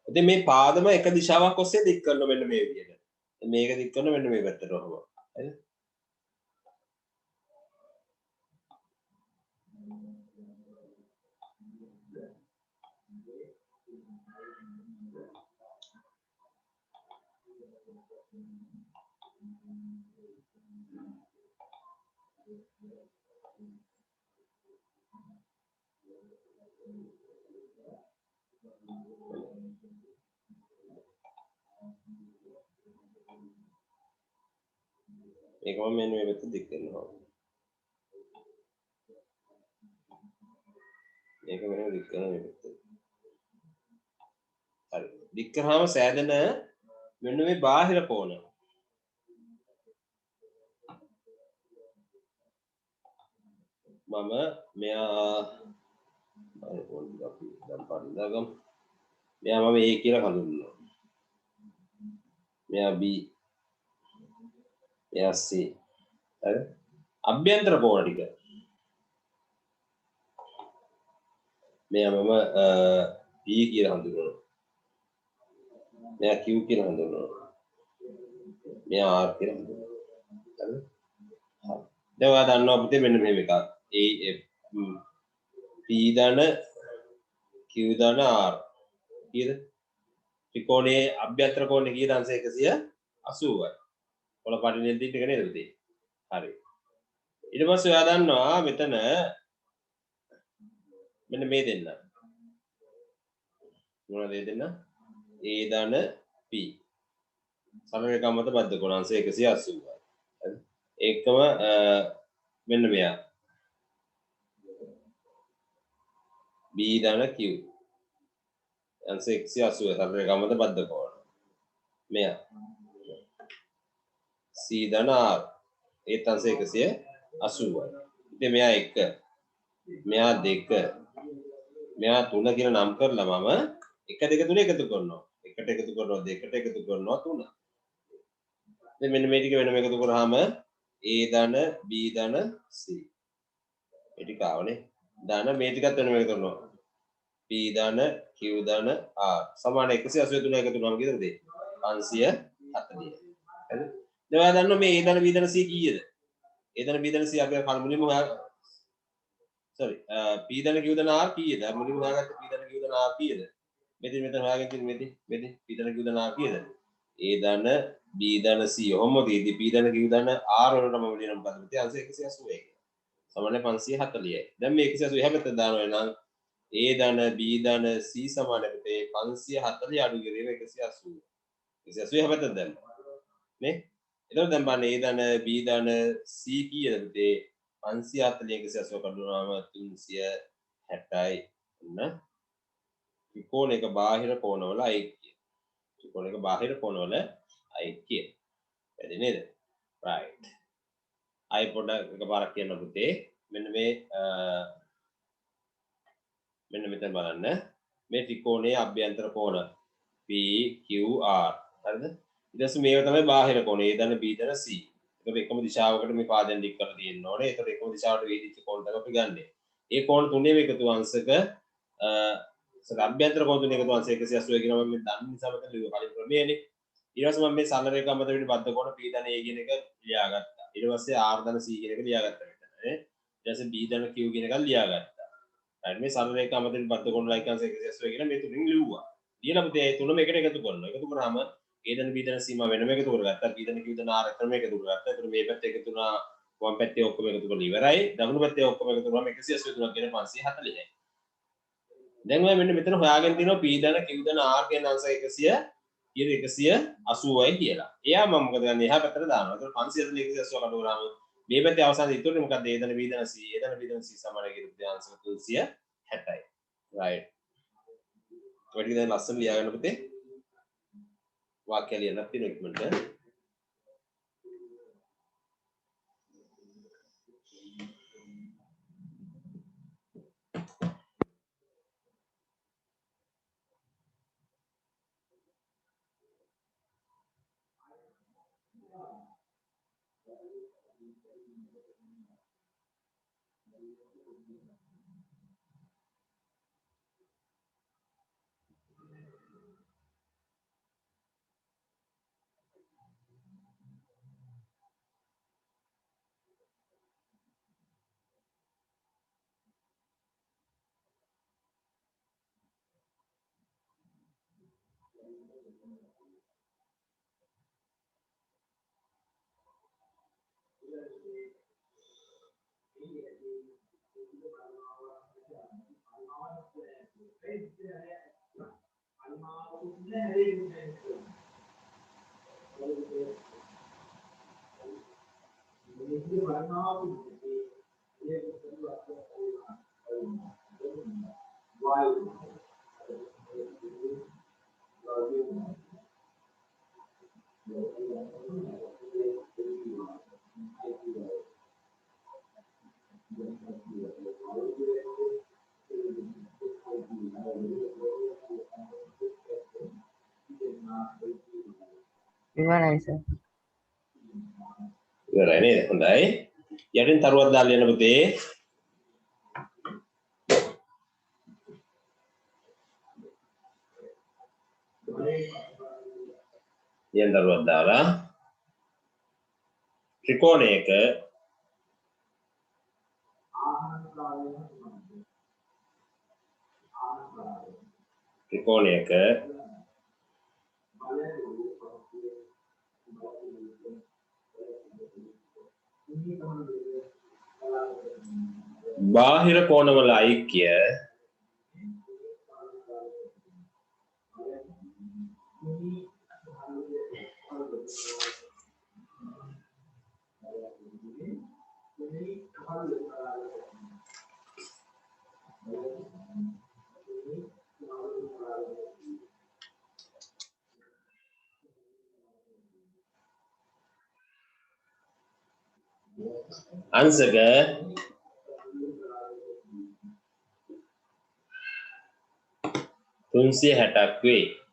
ඉතින් මේ පාදම එක දිශාවක් ඔස්සේ දික් කරන මෙන්න මේ විදිහට. මේක දික් කරන මෙන්න මේ පැත්තට ඔහොම. හරිද? ඒක මම මෙන්න මේ පැත්ත දික් කරනවා. මේක මෙන්න දික් කරනවා මේ පැත්ත. හරි. දික් කරාම සෑදෙන මෙන්න මේ බාහිර කෝණ. මම මෙයා අපි දැන් පරිදාගම්. මෙයා මම A කියලා හඳුන්වනවා. මෙයා B. මෙයා C. හරි. අභ්‍යන්තර කෝණ ටික. මෙයා මම P කියලා හඳුන්වනවා. මෙයා Q කියලා හඳුන්වනවා. මෙයා R කියලා හඳුන්වනවා. හරි. දැන් ඔයා දන්නවා පුතේ මෙන්න මෙහෙම එකක්. P දන Q දන R කීයද? ත්‍රිකෝණයේ අභ්‍යන්තර කෝණය කීයද? අංශ 180යි. කොළ පටිනේ දින්න එක නේද පුතේ? හරි. ඊට පස්සේ ඔයා දන්නවා මෙතන මෙන්න මේ දෙන්න. මොනවද මේ දෙන්න? A දන P. සරල රේඛා මත බද්ධ කෝණ අංශ 180යි. හරි. ඒකම මෙන්න මෙයා. B දන Q. අංශ 180 සරල රේඛා මත බද්ධ කෝණ. මෙයා. C දන R. ඒත් අංශ 180යි. ඉතින් මෙයා 1. මෙයා 2. මෙයා 3 කියලා නම් කරලා මම 1 2 3 එකතු කරනවා. 1ට එකතු කරනවා 2ට එකතු කරනවා 3. ඉතින් මෙන්න මේ ටික වෙනම එකතු කරාම A ධන B ධන C. මේ ටික ආවනේ. ධන මේ ටිකත් වෙනම එකතු කරනවා. P ධන Q ධන R සමාන 183 එකතු කරනවා කීයද? 540. හරිද? දැන් ඔයා දන්නවා මේ A ධන B ධන C කීයද? A ධන B ධන C අපි මුලින්ම sorry P ධන Q ධන R කීයද? මුලින්ම හොයාගත්ත P ධන Q ධන R කීයද? මෙතන හොයාගෙන තියෙන මෙතන P ධන Q ධන R කීයද? A ධන B ධන C ඔහොම තියෙදි P ධන Q ධන R වලට මම ලියන පදේ අංශ 181 සමාන 540යි. දැන් මේ 180 එහා පැත්තට දානවා නම් A ධන B ධන C සමාන පුතේ 540 අඩු කරේම 180. 180 එහා පැත්තට දැම්මා. නේ? එතකොට දැන් බලන්න A ධන B ධන C කීයද පුතේ? 540 180 කඩුවාම 360යි. ඔන්න ත්‍රිකෝණයක බාහිර කෝණවල ඓක්‍ය. ත්‍රිකෝණයක බාහිර කොනවල ඓක්‍ය. වැඩි නේද? right. අය පොඩ්ඩක් එකපාරක් කියන්න පුතේ. මෙන්න මෙතන බලන්න. මේ ත්‍රිකෝණයේ අභ්‍යන්තර කෝණ P Q R. හරිද? ඊට පස්සේ මේව තමයි බාහිර කෝණ A ධන B ධන C. ඒකට එකම දිශාවකට මේ පාදෙන් දික් කරලා තියෙන්න ඕනේ. ඒකට එකම දිශාවට වේදිච්ච කෝණ තමයි අපි ගන්නෙ. ඒ කෝණ තුනේම එකතු අංශක අභ්‍යන්තර කෝණ තුනේ එකතු අංශ 180 කියනවා මම දන්න නිසා මම ලියුවා කලින් ප්‍රමේයනේ. ඊට පස්සේ මම මේ සරල රේඛා මත පිට බද්ධ කෝණ P ධන A කියන එක ලියාගත්තා. ඊට පස්සේ R ධන C කියන එක ලියාගත්තා මෙතන නේ. ඊට පස්සේ B ධන Q කියන එක ලියාගත්තා. හරි මේ සරල රේඛා මත පිට බද්ධ කෝණ ලයික් අංශ 180 කියන මේ තුنين ලියුවා. ඊළඟ පුතේ ඒ තුනම එකට එකතු කරනවා. එකතු කරාම A ධන B ධන C මම වෙනම එකතු කරගත්තා. B ධන Q ධන R එකම එකතු කරගත්තා. ඒතර මේ පැත්තේ එකතු වුණා වම් පැත්තේ ඔක්කොම එකතු කරලා ඉවරයි. දකුණු පැත්තේ ඔක්කොම එකතු කරාම 183 කියන 540යි. දැන් ඔය මෙන්න මෙතන හොයාගෙන තිනවා පීඩන කිව්දන r කියන අංශය 100 ඊට 180යි කියලා. එයා මම මොකද ගන්නේ එහා පැත්තට දානවා. ඒතකොට 500 180 කඩවලාම මේ පැත්තේ අවසානයේ ඉතුරු මොකක්ද? ඒදන බීදන c. ඒදන බීදන c සමානයි කියලා අංශක 360යි. right. ඔය ටික දැන් ලස්සන ලියා ගන්න පුතේ. වාක්‍ය ලියන්න තියෙන ඉක්මනට. ඉවරයි සර්. ඉවරයි නේද? හොඳයි. යටින් තරුවක් දාලා යන්න පුතේ. යටින් තරුවක් දාලා ත්‍රිකෝණයක බාහිර කෝණවල ඓක්‍ය අංශක 360ක් වේ.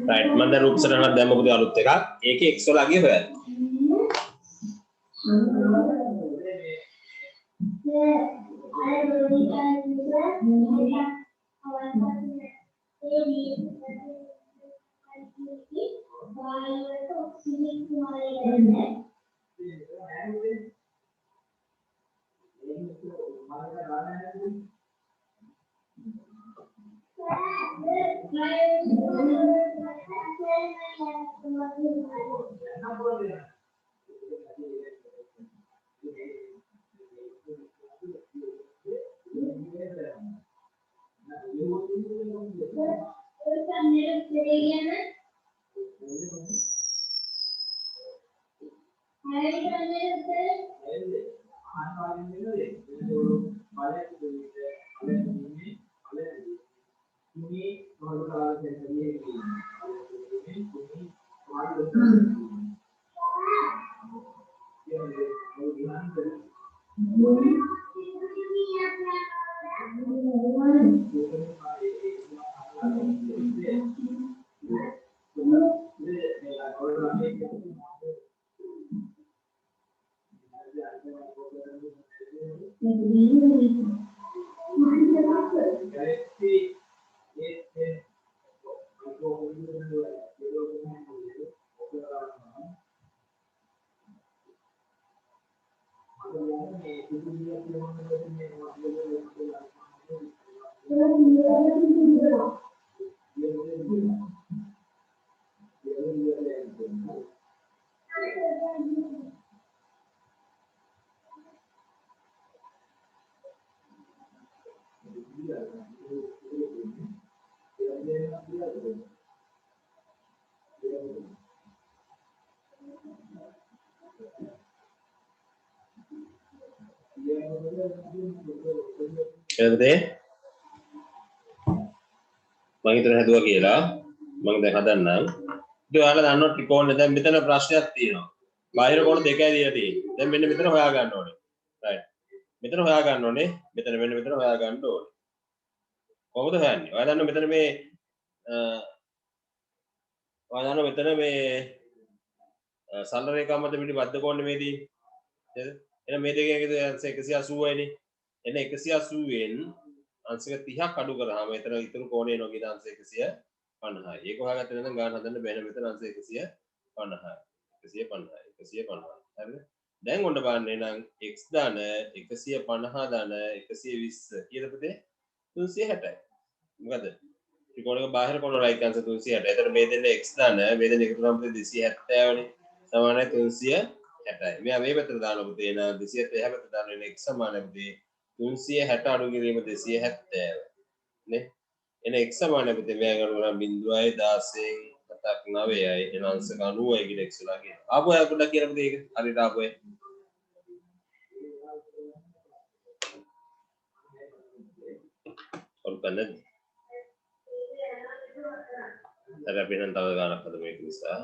right මම දැන් රූප සටහනක් දැම්ම පුතේ අලුත් එකක්. ඒකේ x වලගේ හොයන්න. එතකොට මම හිතන හදුවා කියලා මම දැන් හදන්නම්. ඉතින් ඔයාලා දන්නවා ත්‍රිකෝණය දැන් මෙතන ප්‍රශ්නයක් තියෙනවා. බාහිර කෝණ දෙකයි දීලා තියෙන්නේ. දැන් මෙන්න මෙතන හොයා ගන්න ඕනේ. right. මෙතන හොයා ගන්න ඕනේ. මෙතන හොයා ගන්න ඕනේ. කොහොමද හොයන්නේ? ඔයා දන්නවා මෙතන මේ ඔයා දන්නවා මෙතන මේ සරල රේඛා මත පිටි බද්ධ කෝණ මේ දී. නේද? එහෙනම් මේ දෙකේ අංශ 180යි නේ. එන 180න් අංශක 30ක් අඩු කරාම එතන ඉතුරු කෝණය එනවා කියන අංශ 150යි. ඒක හොයාගත්තේ නැත්නම් ගාන හදන්න බැහැ. මෙතන අංශ 150යි. 150. හරිද? දැන් ඔන්න බලන්න එහෙනම් x ධන 150 ධන 120 කීයද පුතේ? 360යි. මොකද? ත්‍රිකෝණයක බාහිර කෝණ රයිත් අංශ 360. එතන මේ දෙන්නේ x ධන මේ දෙන්නේ එකතු කරාම 270 නේ. සමානයි 360යි. මෙයා මේ පැත්තට දානවා පුතේ එහෙනම් 270 එහා පැත්තට දානවා එහෙනම් x සමානයි පුතේ 360 අඩු කිරීම 270 නේ. එන x සමානයි පුතේ මෙයා ගන්නවා 0.16 7ක් 9යි එන අංශක 90යි කියලා x ලා කියනවා. ආපහු ආ පොඩ්ඩක් කියන්න පුතේ ඒක. හරියට ආපහු ඒ. ඔල්පන්න. අපි නම් තව ගානක් හදමු ඒක නිසා.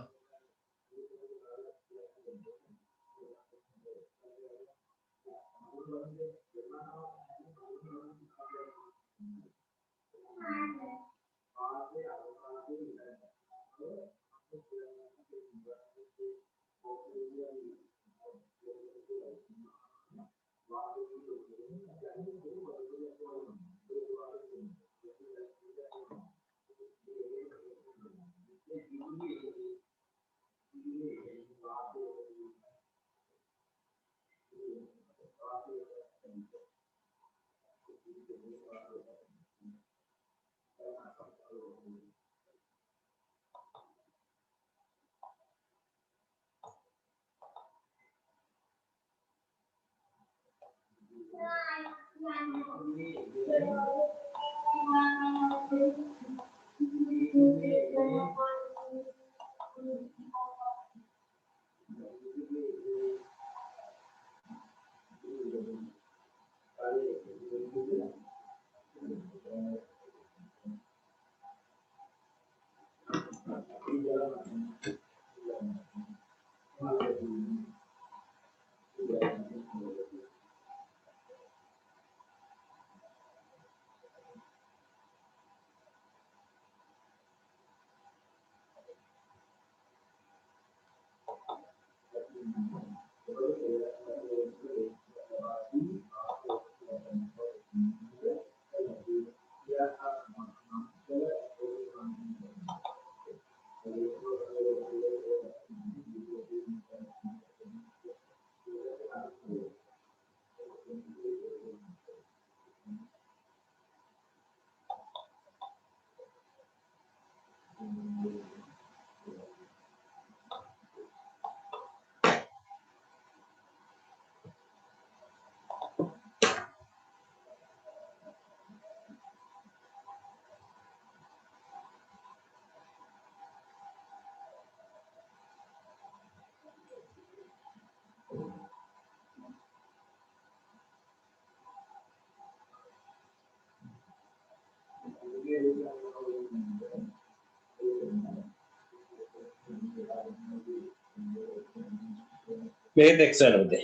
මේක x වෙනවද?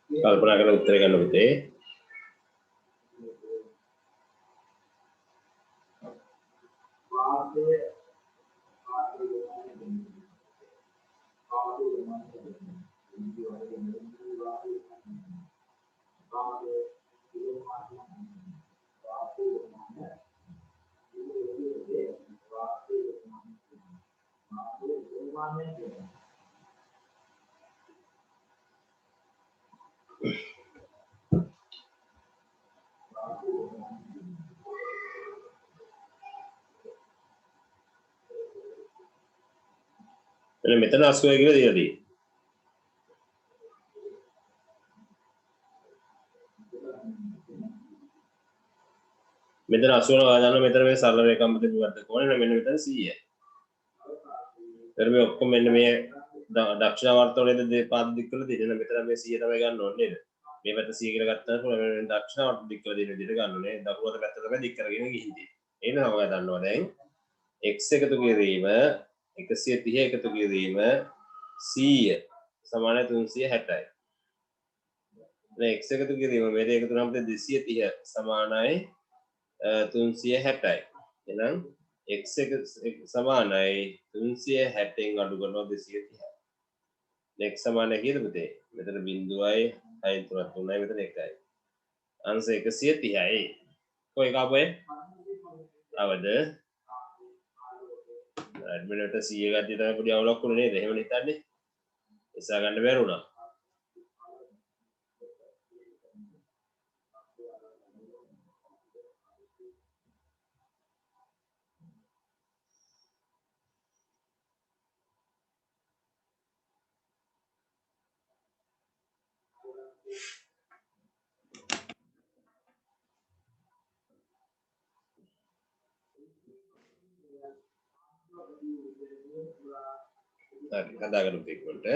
කල්පනා කරලා උත්තර ගන්න පුතේ. එන්න මෙතන 80 කියලා දීලා තියෙන්නේ. මෙතන 80 ගානන මෙතන මේ සරල රේඛාව මත විවර්ධක කොනේ මෙන්න මෙතන 100යි. ඊට මේ ඔක්කොම මෙන්න මේ දක්ෂිණ වර්තවලේද දෙපාද දික් කරලා දෙන්න මෙතන මේ 100 තමයි ගන්න ඕනේ නේද? මේ පැත්ත 100 කියලා ගත්තාම මේ දක්ෂිණ වර්ත දික් කරලා දෙන විදිහට ගන්න ඕනේ. දකුණු පැත්ත තමයි දික් කරගෙන ගිහින් තියෙන්නේ. ඒක තමයි දන්නවා දැන් x එකතු කිරීම 130 එකතු කිරීම 100 සමාන 360යි. දැන් x එකතු කිරීම මේ දෙක එකතු නම් 230 සමානයි 360යි. එහෙනම් x එක සමානයි 360න් අඩු කරනවා 230. x සමානයි කීයද පුතේ? මෙතන බිංදුවයි 6 3 3යි මෙතන 1යි. අංශ 130යි. කොයි කාපේ? අවද ඇඩ්මිනට 100 ගත්තේ තමයි පොඩි අවුලක් වුණේ නේද? එහෙම හිතන්නේ. ඉස්සා ගන්න බැරි වුණා. හරි හදාගන්න ඉක්මනට.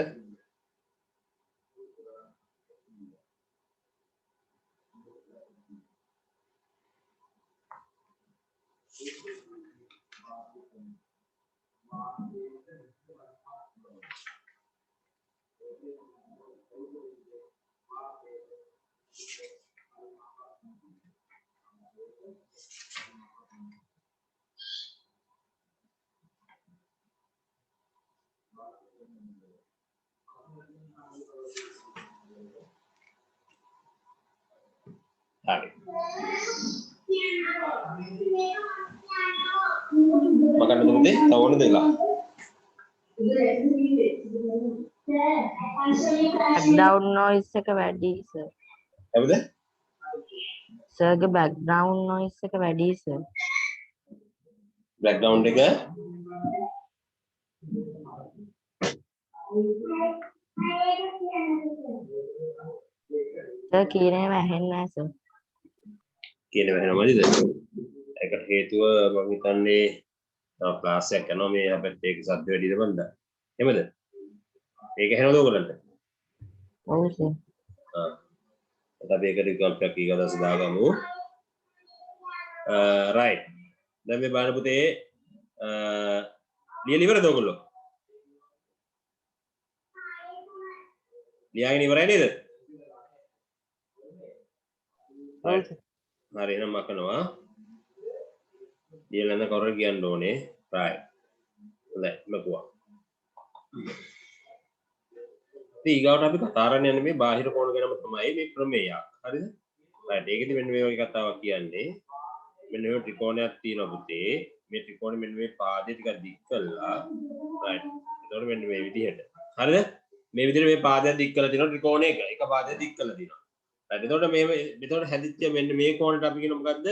හරි. makan dulu deh, tahu deh lah. background noise එක වැඩි sir. Apa deh? Sir ගේ background noise එක වැඩි sir. Background එක sir කියන්නේ වැහෙන්නේ නැහැ sir. කියන්නේ වැහෙනවද? ඒකට හේතුව මම හිතන්නේ ක්ලාස් එකක් කරනවා මේ අපිට ඒක සද්ද වැඩිද බන්ද? එහෙමද? ඒක ඇහෙනවද ඔයගලන්ට? ඔව් sir. අපි ඒකට විකල්පයක් ඊගදස් දාගමු. right. දැන් මේ බලන්න පුතේ ලියලා ඉවරද ඔයගොල්ලෝ? ලියාගෙන ඉවරයි නේද? ඔව් sir. හරි එහෙනම් මකනවා. ලියලා නැත්නම් කවුරුහරි කියන්න ඕනේ. right. හොඳයි මකුවා. ඉතින් ඊගාවට අපි කතා කරන්න යන්නේ මේ බාහිර කෝණ ගැනම තමයි මේ ප්‍රමේයයක්. හරිද? right. ඒකෙදි මෙන්න මේ වගේ කතාවක් කියන්නේ. මෙන්න මේ ත්‍රිකෝණයක් තියෙනවා පුතේ. මේ ත්‍රිකෝණෙ මෙන්න මේ පාදේ ටිකක් දික් කළා. right. ඒතකොට මෙන්න මේ විදිහට. හරිද? මේ විදිහට මේ පාදයක් දික් කරලා තියෙනවා ත්‍රිකෝණයක. එක පාදයක් දික් කරලා තියෙනවා. right. එතකොට මෙතකොට හැදිච්ච මෙන්න මේ කෝණයට අපි කියන මොකද්ද?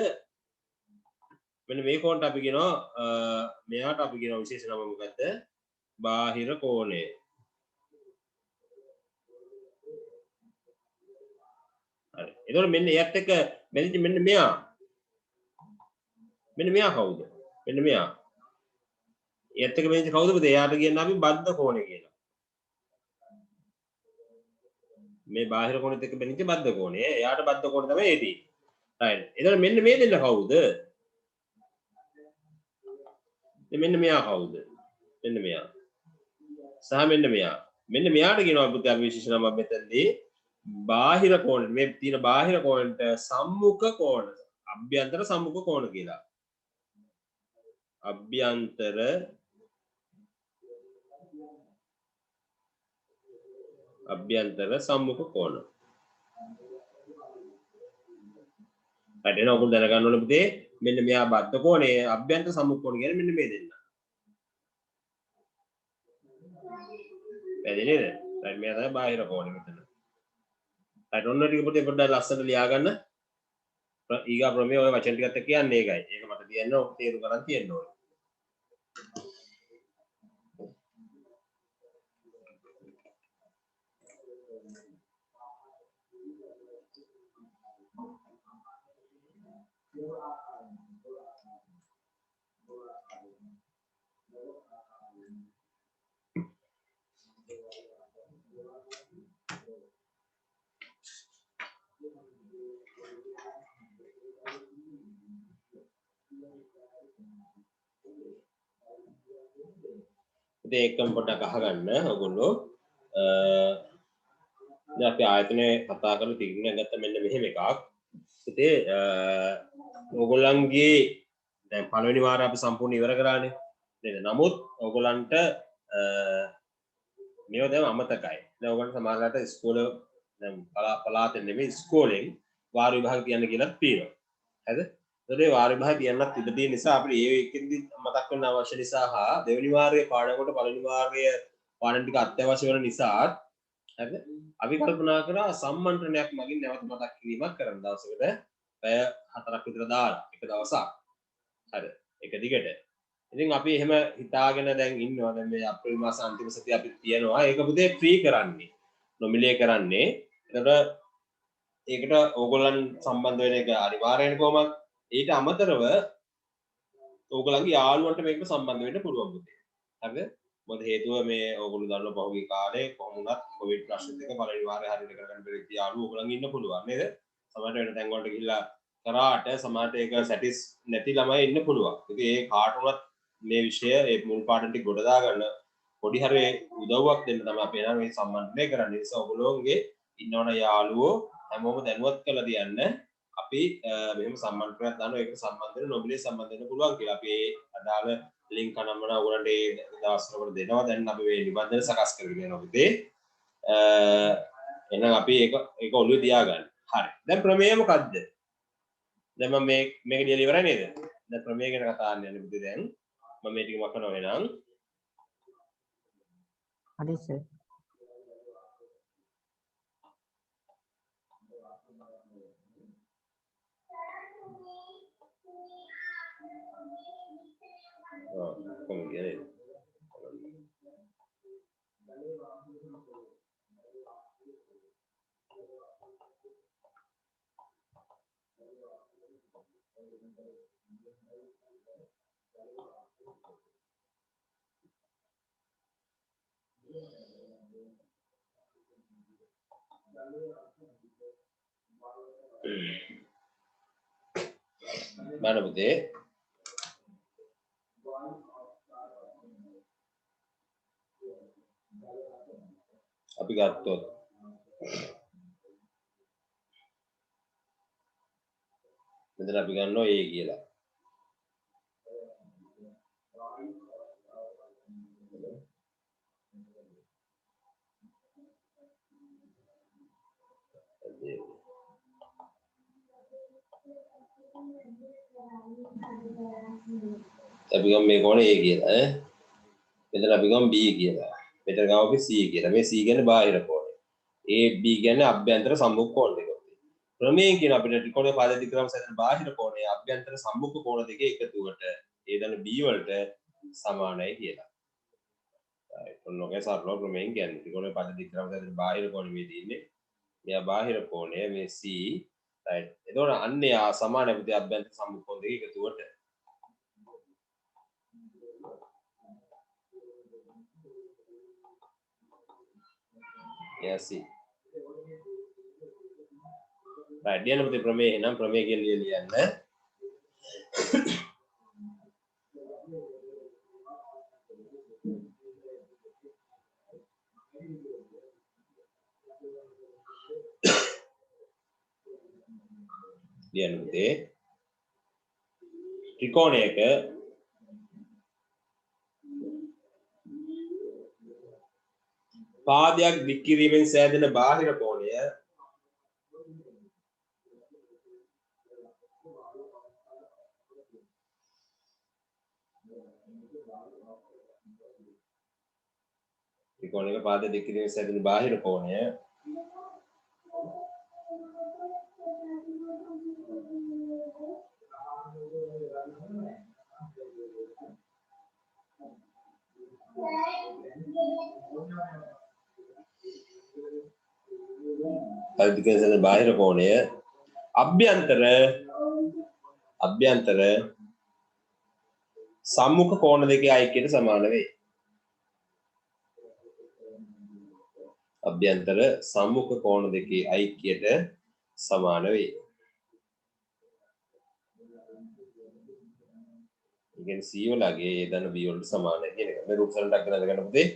මෙන්න මේ කෝණයට අපි කියනවා මෙයාට අපි කියනවා විශේෂ නම මොකද්ද? බාහිර කෝණය. හරි. එතකොට මෙන්න එයත් එක්ක මෙන්න මෙයා මෙන්න මෙයා කවුද? මෙන්න මෙයා. ඒත් එක මේ කවුද පුතේ? එයාට කියන්නේ අපි බද්ධ කෝණය කියලා. මේ බාහිර කෝණෙත් එක්ක බැඳිච්ච බද්ධ කෝණය. එයාට බද්ධ කෝණය තමයි ඒ තියෙන්නේ. right. එතන මෙන්න මේ දෙන්න කවුද? මෙන්න මෙයා කවුද? මෙන්න මෙයා. සහ මෙන්න මෙයා. මෙන්න මෙයාට කියනවා පුතේ අපි විශේෂ නමක් මෙතනදී බාහිර කෝණ. මේ තියෙන බාහිර කෝණයට සම්මුඛ කෝණ. අභ්‍යන්තර සම්මුඛ කෝණ කියලා. අභ්‍යන්තර සම්මුඛ කෝණ. හරි එන ඔයගොල්ලෝ දැනගන්න ඕනේ පුතේ මෙන්න මෙයා බද්ධ කෝණය අභ්‍යන්තර සම්මුඛ කෝණ කියන්නේ මෙන්න මේ දෙන්න. පැහැදිලි නේද? හරි මෙයා තමයි බාහිර කෝණය මෙතන. හරි ඔන්න ටික පුතේ පොඩ්ඩක් ලස්සනට ලියා ගන්න. ඊගා ප්‍රමේය ඔය වචන ටිකත් එක්ක කියන්නේ ඒකයි. ඒක මට කියන්න ඕක තේරුම් ගන්න තියෙන්න ඕනේ. ඉතින් ඒකම පොඩ්ඩක් අහගන්න ඔයගොල්ලෝ දැන් අපි ආයතනයේ කතා කරලා තිරින්ගයක් ගත්ත මෙන්න මෙහෙම එකක්. ඉතින් ඕගොල්ලන්ගේ දැන් පළවෙනි වාරය අපි සම්පූර්ණ ඉවර කරානේ නේද? නමුත් ඕගොල්ලන්ට මේව දැන් අමතකයි. දැන් ඕගොල්ලන්ට සමහරවිට ඉස්කෝලේ දැන් පළාතෙන් නෙමෙයි ඉස්කෝලෙන් වාර විභාග තියන්න කියලා තියෙනවා. හරිද? ඒතකොට වාර විභාග තියන්නත් ඉඩ තියෙන නිසා අපිට ඒ එකෙන්දි මතක් වෙන්න අවශ්‍ය නිසා හා දෙවෙනි වාරයේ පාඩම් කොට පළවෙනි වාරයේ පාඩම් ටික අත්‍යවශ්‍ය වෙන නිසා හරිද? අපි කල්පනා කරා සම්මන්ත්‍රණයක් මගින් නැවත මතක් කිරීමක් කරන දවසකට පැය 4ක් විතර දාලා එක දවසක්. හරි. එක දිගට. ඉතින් අපි එහෙම හිතාගෙන දැන් ඉන්නවා. දැන් මේ අප්‍රේල් මාස අන්තිම සතිය අපි තියනවා. ඒක පුතේ ෆ්‍රී කරන්නේ. නොමිලේ කරන්නේ. එතකොට ඒකට ඕගොල්ලන් සම්බන්ධ වෙන එක අනිවාර්යයෙන් කොහොමද? ඊට අමතරව ඕගොල්ලන්ගේ යාළුවන්ට මේකට සම්බන්ධ වෙන්න පුළුවන් පුතේ. හරිද? මොකද හේතුව මේ ඕගොල්ලෝ දන්න පහුගිය කාලේ කොහොම වුණත් කොවිඩ් ප්‍රශ්නෙත් එක්ක පළවෙනි වාරේ හරියට කරගන්න බැරි යාළුවෝ ඕගොල්ලන් ඉන්න පුළුවන් නේද? සමහරට වෙන තැන් වලට ගිහිල්ලා කරාට සමහරට ඒක සැටිස් නැති ළමයි ඉන්න පුළුවන්. ඉතින් ඒ කාට උනත් මේ විෂය ඒ මුල් පාඩම් ටික ගොඩ දාගන්න පොඩි හරි උදව්වක් දෙන්න තමයි අපි එනවා මේ සම්මන්ත්‍රණය කරන්නේ. ඒ නිසා ඔයගොල්ලෝගේ ඉන්නවන යාළුවෝ හැමෝම දැනුවත් කරලා තියන්න. අපි මෙහෙම සම්මන්ත්‍රණයක් දානවා. ඒකට සම්බන්ධ වෙන නොමිලේ සම්බන්ධ වෙන්න පුළුවන් කියලා. අපි ඒ අදාළ ලින්ක් අනම්මන ඔයගොල්ලන්ට ඒ දවස්වල දෙනවා. දැන් අපි මේ නිබන්ධන සකස් කරගෙන යනවා පුතේ. එහෙනම් අපි ඒක ඔළුවේ තියාගන්න. හරි. දැන් ප්‍රමේය මොකද්ද? දැන් මම මේක ලියලා ඉවරයි නේද? දැන් ප්‍රමේය ගැන කතා කරන්න යන්නේ පුතේ දැන්. මම මේ ටික මකනවා එහෙනම්. හරි සර්. කොහොමද කියන්නේ? mana පුතේ අපි ගත්තොත් මෙතන අපි ගන්නවා A කියලා. අපි ගමු මේ කොනේ A කියලා ඈ. මෙතන අපි ගමු B කියලා. මෙතන ගමු අපි C කියලා. මේ C කියන්නේ බාහිර කෝණය. A B කියන්නේ අභ්‍යන්තර සම්මුඛ කෝණ දෙක. ප්‍රමේය කියන අපිට ත්‍රිකෝණයේ පාද දිග්‍රම සැදෙන බාහිර කෝණය අභ්‍යන්තර සම්මුඛ කෝණ දෙකේ එකතුවට A දන B වලට සමානයි කියලා. right. ඔන්නෝගේ සරල ප්‍රමේයෙන් කියන්නේ ත්‍රිකෝණයේ පාද දිග්‍රම සැදෙන බාහිර කෝණය මේ තියෙන්නේ. මෙයා බාහිර කෝණය මේ C right. එතකොට අන්නේ ආ සමාන විදිහ අභ්‍යන්තර සම්මුඛ කෝණ දෙක එකතුවට Yes. Right. Dia nanti प्रमेय है ना प्रमेय के लिए लिया है dia nanti त्रिकोणයක පාදයක් දික් කිරීමෙන් සෑදෙන බාහිර කෝණය त्रिकोणයක පාදයක් දික් කිරීමෙන් සෑදෙන බාහිර කෝණය අධිකසන බාහිර කෝණය අභ්‍යන්තර සම්මුඛ කෝණ දෙකේ ඓක්‍යයට සමාන වේ. අභ්‍යන්තර සම්මුඛ කෝණ දෙකේ ඓක්‍යයට සමාන වේ. ඉතින් C වලගේ ඒ දන B වලට සමානයි කියන එක. මේ රූප සරණක් ගන්න ගන්න පුතේ.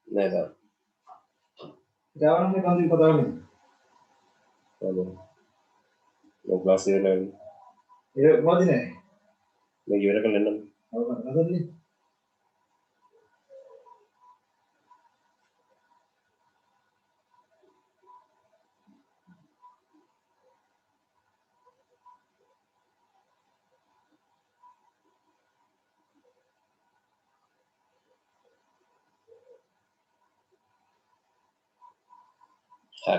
नहीं सर जावन में कौन सी पता नहीं चलो वो क्लास ये लेवल ये बहुत दिन है मैं ये कर लेना और पता नहीं හරි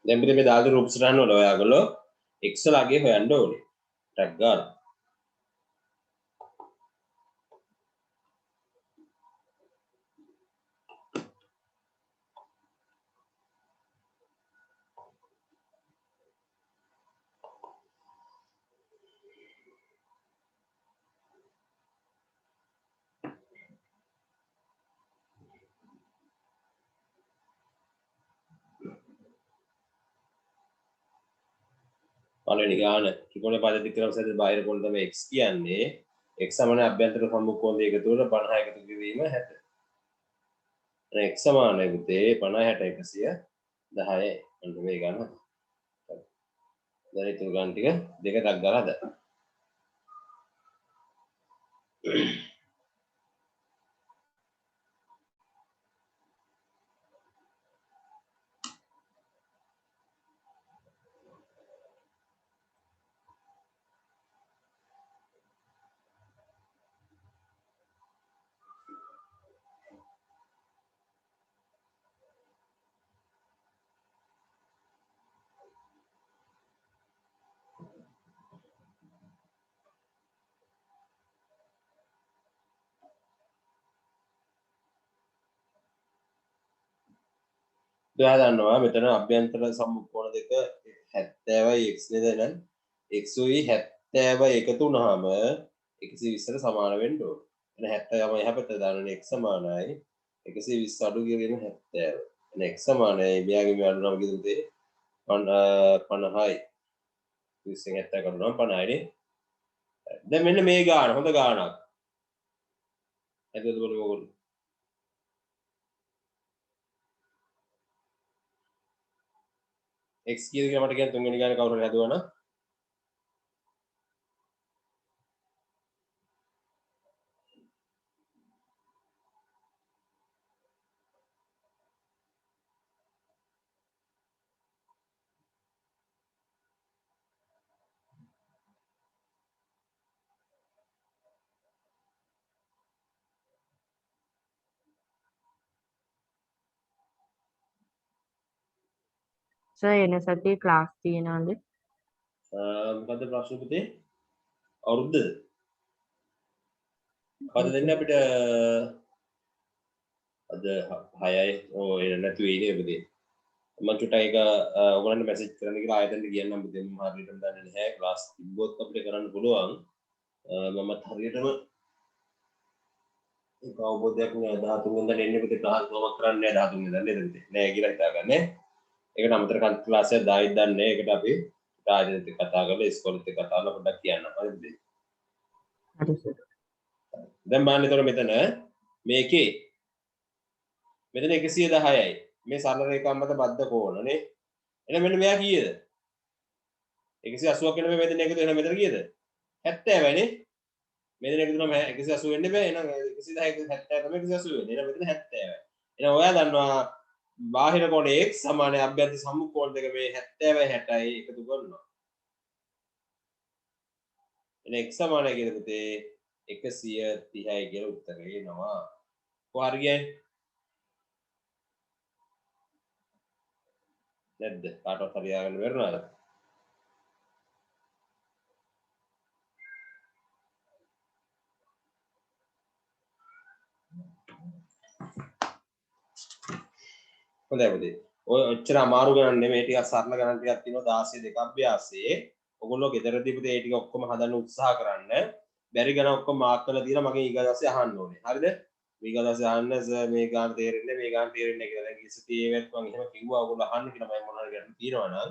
දැන් පිටේ මේ ධාතු රූප සටහන වල ඔයාගොල්ලෝ x ලාගේ හොයන්න ඕනේ ටැග් ගන්න පළවෙනි ගාන ත්‍රිකෝණ පාදක දික් කරන සැද බාහිර කෝණ තමයි x කියන්නේ x සමාන අභ්‍යන්තර සම්මුඛ කෝණ දෙක තුන 50 එකතු කිරීම 60 දැන් x සමානයි පුතේ 50 60 110 අන්න මේ ගාන දැන් ඊට ගාන ටික දෙක ටක් ගාලා හදන්න ඔයා දන්නවා මෙතන අභ්‍යන්තර සම්මුඛකෝණ දෙක 70යි x නේද එහෙනම් x උයි 70 එකතු වුනහම 120ට සමාන වෙන්න ඕන. එන 70 යම එහා පැත්තට දානනේ x සමානයි 120 අඩු කරගෙන 70. එන x සමානයි මෙයාගේ මේ අඩු නම් කිව්වොත් 50යි 20න් 70 කරනවා 50යිනේ. දැන් මෙන්න මේ ගාන හොඳ ගානක්. එතකොට බලමු x කීයද කියලා මට කියන්න තුන්වෙනි ගානේ කවුරු හරි හදුවා නම් සර් එන සතියේ ක්ලාස් තියෙනවද? මොකද්ද ප්‍රශ්න පුතේ අවුරුද්දද කවද දෙන්නේ අපිට අද 6යි ඕ එන නැතු වෙයිනේ පුතේ මම චුට්ටක් එක ඔයගලන්ට මැසේජ් කරන්න කියලා ආයතනට කියන්නම් පුතේ මම හරියටම දන්නේ නැහැ ක්ලාස් තිබ්බොත් අපිට කරන්න පුළුවන් මමත් හරියටම ඒක අවබෝධයක් නෑ 13 වෙනිදා එන්නේ පුතේ ක්ලාස් කොහොමද කරන්නේ 13 වෙනිදා නේද පුතේ නෑ කියලා හිතාගන්නේ ඒකට අමතර ක්ලාස් එක දායිත් දන්නේ ඒකට අපි ආයතනෙත් කතා කරලා ඉස්කෝලෙත් කතා කරලා පොඩ්ඩක් කියන්න හරිද පුතේ හරි සර්. දැන් බලන්න එතකොට මෙතන මේකේ මෙතන 110යි මේ සරල රේඛාව මත බද්ධ කෝණනේ එහෙනම් මෙන්න මෙයා කීයද 180ක් වෙන මේ මෙතන එකතු වෙන මෙතන කීයද 70යි නේ මෙතන එකතු වෙනම 180 වෙන්න බෑ එහෙනම් 110 70 තමයි 180 වෙන්නේ එහෙනම් මෙතන 70යි එහෙනම් ඔයා දන්නවා බාහිර කෝණ x සමාන අභ්‍යන්තර සම්මුඛ කෝණ දෙක මේ 70යි 60යි එකතු කරනවා එහෙනම් x සමානයි කියලා පුතේ 130යි කියලා උත්තරේ එනවා කොහරියයි නැද්ද කාටවත් හරියාගන්න බැරිනවද හොඳයි පුතේ ඔය ඔච්චර අමාරු ගණන් නෙමෙයි ටිකක් සරල ගණන් ටිකක් තියෙනවා 16 දෙක අභ්‍යාසයේ ඔයගොල්ලෝ ගෙදරදී පුතේ ඒ ටික ඔක්කොම හදන්න උත්සාහ කරන්න බැරි ගණන් ඔක්කොම මාක් කරලා දීලා මගෙන් ඊගා දවසේ අහන්න ඕනේ හරිද ඊගා දවසේ අහන්න සර් මේ ගාන තේරෙන්නේ මේ ගාන තේරෙන්නේ කියලා දැන් ඉස්සති ඒවත් මම එහෙම කිව්වා ඔයගොල්ලෝ අහන්න කියලා මම මොනවා හරි ගන්න තියෙනවා නම්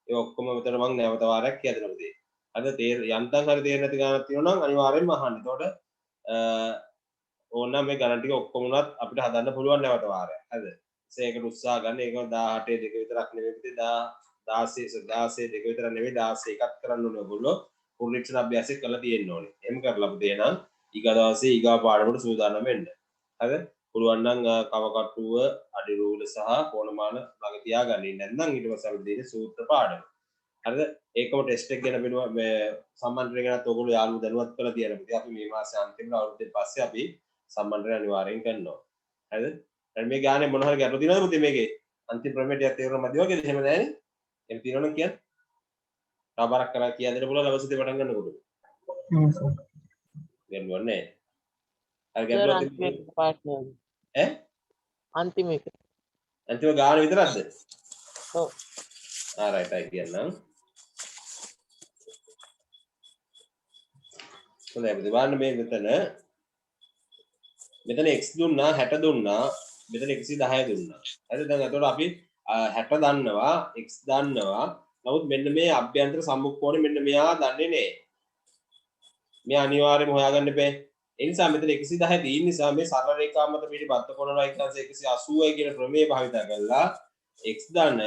ඒ ඔක්කොම මෙතන මම නැවත වාරයක් කියදෙනවා පුතේ අද යන්තම් හරි තේරෙන්නේ නැති ගානක් තියෙනවා නම් අනිවාර්යෙන්ම අහන්න එතකොට ඕනනම් මේ ගණන් ටික ඔක්කොම උනත් අපිට හදන්න පුළුවන් නැවත වාරයක් හරිද ඒකට උත්සාහ ගන්න ඒක 18 දෙක විතරක් නෙමෙයි පුතේ 16 දෙක විතර නෙමෙයි 16 එකක් කරන්න ඕනේ ඔයගොල්ලෝ පුරුනික්ෂණ අභ්‍යාසය කරලා තියෙන්න ඕනේ එහෙම කරලා පුතේ නම් ඊගා දවසේ ඊගා පාඩමට සූදානම් වෙන්න හරිද පුළුවන් නම් කවකටුව අඩි රූල සහ කොණමාන ළඟ තියාගන්න නැත්නම් ඊට පස්සේ අපි දෙන්නේ සූත්‍ර පාඩම හරිද ඒකම ටෙස්ට් එක ගැන බලුවා මේ සම්මන්ත්‍රණය ගැනත් ඔයගොල්ලෝ යාළුවෝ දැනුවත් කරලා තියෙනවා පුතේ අපි මේ මාසේ අන්තිමට අවුරුද්දෙන් පස්සේ අපි සම්මන්ත්‍රණය අනිවාර්යෙන් කරනවා හරිද දැන් මේ ගානේ මොන හරි ගැටලු තියෙනවද පුතේ මේකේ අන්තිම ප්‍රමේයයක් තේරුම් මැදි වගේද එහෙම නැහැනේ එහෙම තියෙනවනම් කියන්න තාබරක් කරලා කියා දෙන්න පුළුවන් අවශ්‍යද පටන් ගන්නකොට ගැටලුවක් නැහැ අර ගැටලුවක් ඈ අන්තිම එක. අන්තිම ගාන විතරක්ද ඔව්. රයිට් අය කියන්නම් හොඳයි පුතේ බලන්න මේ මෙතන x දුන්නා 60 දුන්නා මෙතන 110 දුන්නා හරිද දැන් එතකොට අපි 60 දන්නවා x දන්නවා නමුත් මෙන්න මේ අභ්‍යන්තර සම්මුඛ කෝණය මෙන්න මෙයා දන්නේ නැහැ මේ අනිවාර්යයෙන්ම හොයාගන්න බෑ ඒ නිසා මෙතන 110 තියෙන නිසා මේ සරල රේඛාව මත පිටි බද්ධ කොණ රේඛාංශ 180යි කියන ප්‍රමේය භාවිත කරලා x ධන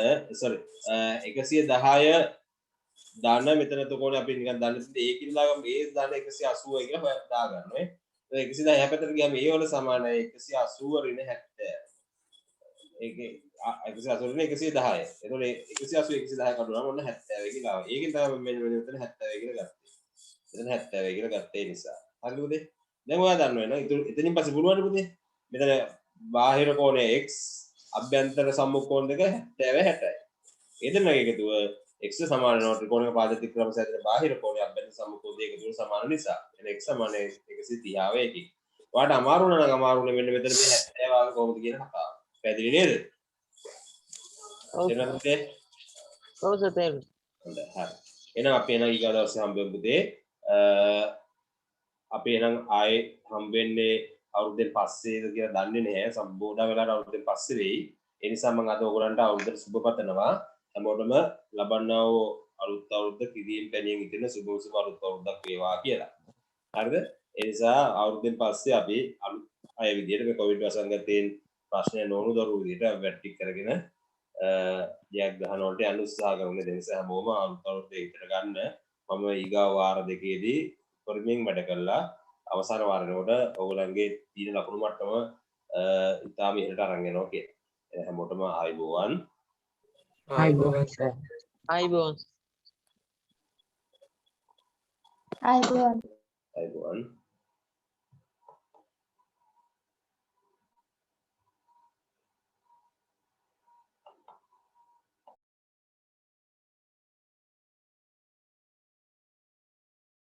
110 දාන්න මෙතන තෝරන අපි නිකන් දන්න ඉතින් ඒකින් දාගම a ධන 180යි කියලා හොයා දාගන්න නේ 110 හැපතට ගියාම a වල සමානයි 180 ඍණ 70 ඒකේ 180 ඍණ 110 එතකොට 180 110 කඩුවම ඔන්න 70 කියලා ආවා ඒකෙන් තමයි මෙන්න මෙතන 70 කියලා ගත්තේ මෙතන 70 කියලා ගත්තේ නිසා හරිද පුතේ දැන් ඔයා දන්නවා නේද එතනින් පස්සේ පුළුවන් පුතේ මෙතන බාහිර කෝණය x අභ්‍යන්තර සම්මුඛ කෝණ දෙක 70 60යි ඒ දෙන්නගේ එකතුව x සමාන වෙනවා ත්‍රිකෝණික පාදතික ක්‍රමසැදෙන බාහිර කෝණය අභ්‍යන්තර සම්මුඛ කෝණ දෙක තුන සමාන නිසා එන x සමාන 130 ආව එකයි ඔයාලට අමාරු නම් අමාරු නේ මෙන්න මෙතන මේ 70 ආව කොහොමද කියන කතාව පැහැදිලි නේද ඔව් තේරුණාද පුතේ? ඔව් සර් තේරුණා. හොඳයි හරි. එහෙනම් අපි එන ඊගා දවසේ හම්බෙමු පුතේ. අපි එනම් ආයේ හම්බෙන්නේ අවුරුද්දෙන් පස්සේද කියලා දන්නේ නැහැ. සම්බෝධා වෙලාවට අවුරුද්දෙන් පස්සේ වෙයි. ඒ නිසා මම අද ඔයගොල්ලන්ට අවුරුද්දට සුබ පතනවා. හැමෝටම ලබන්නා වූ අලුත් අවුරුද්ද කිරියෙන් පැණියෙන් ඉතින සුබ අලුත් අවුරුද්දක් වේවා කියලා. හරිද? ඒ නිසා අවුරුද්දෙන් පස්සේ අපි අලුත් අය විදිහට මේ කොවිඩ් වසංගතයෙන් ප්‍රශ්න නොවුණු දරුවෝ විදිහට වැටි කරගෙන ජයග්‍රහණ වලට යන්න උත්සාහ කරන නිසා හැමෝම අලුත් අවුරුද්ද ඉතර ගන්න. මම ඊගා වාර දෙකේදී පරිමෙන් වැඩ කළා. අවසාන වාරේනකොට ඔයගොල්ලන්ගේ තීන ලකුණු මට්ටම ඉතාම ඉහළට අරන් යනවා කියලා. හැමෝටම ආයුබෝවන්. ආයිබෝවන් සර්. ආයිබෝවන්. අයිබෝන් ආයුබෝවන්.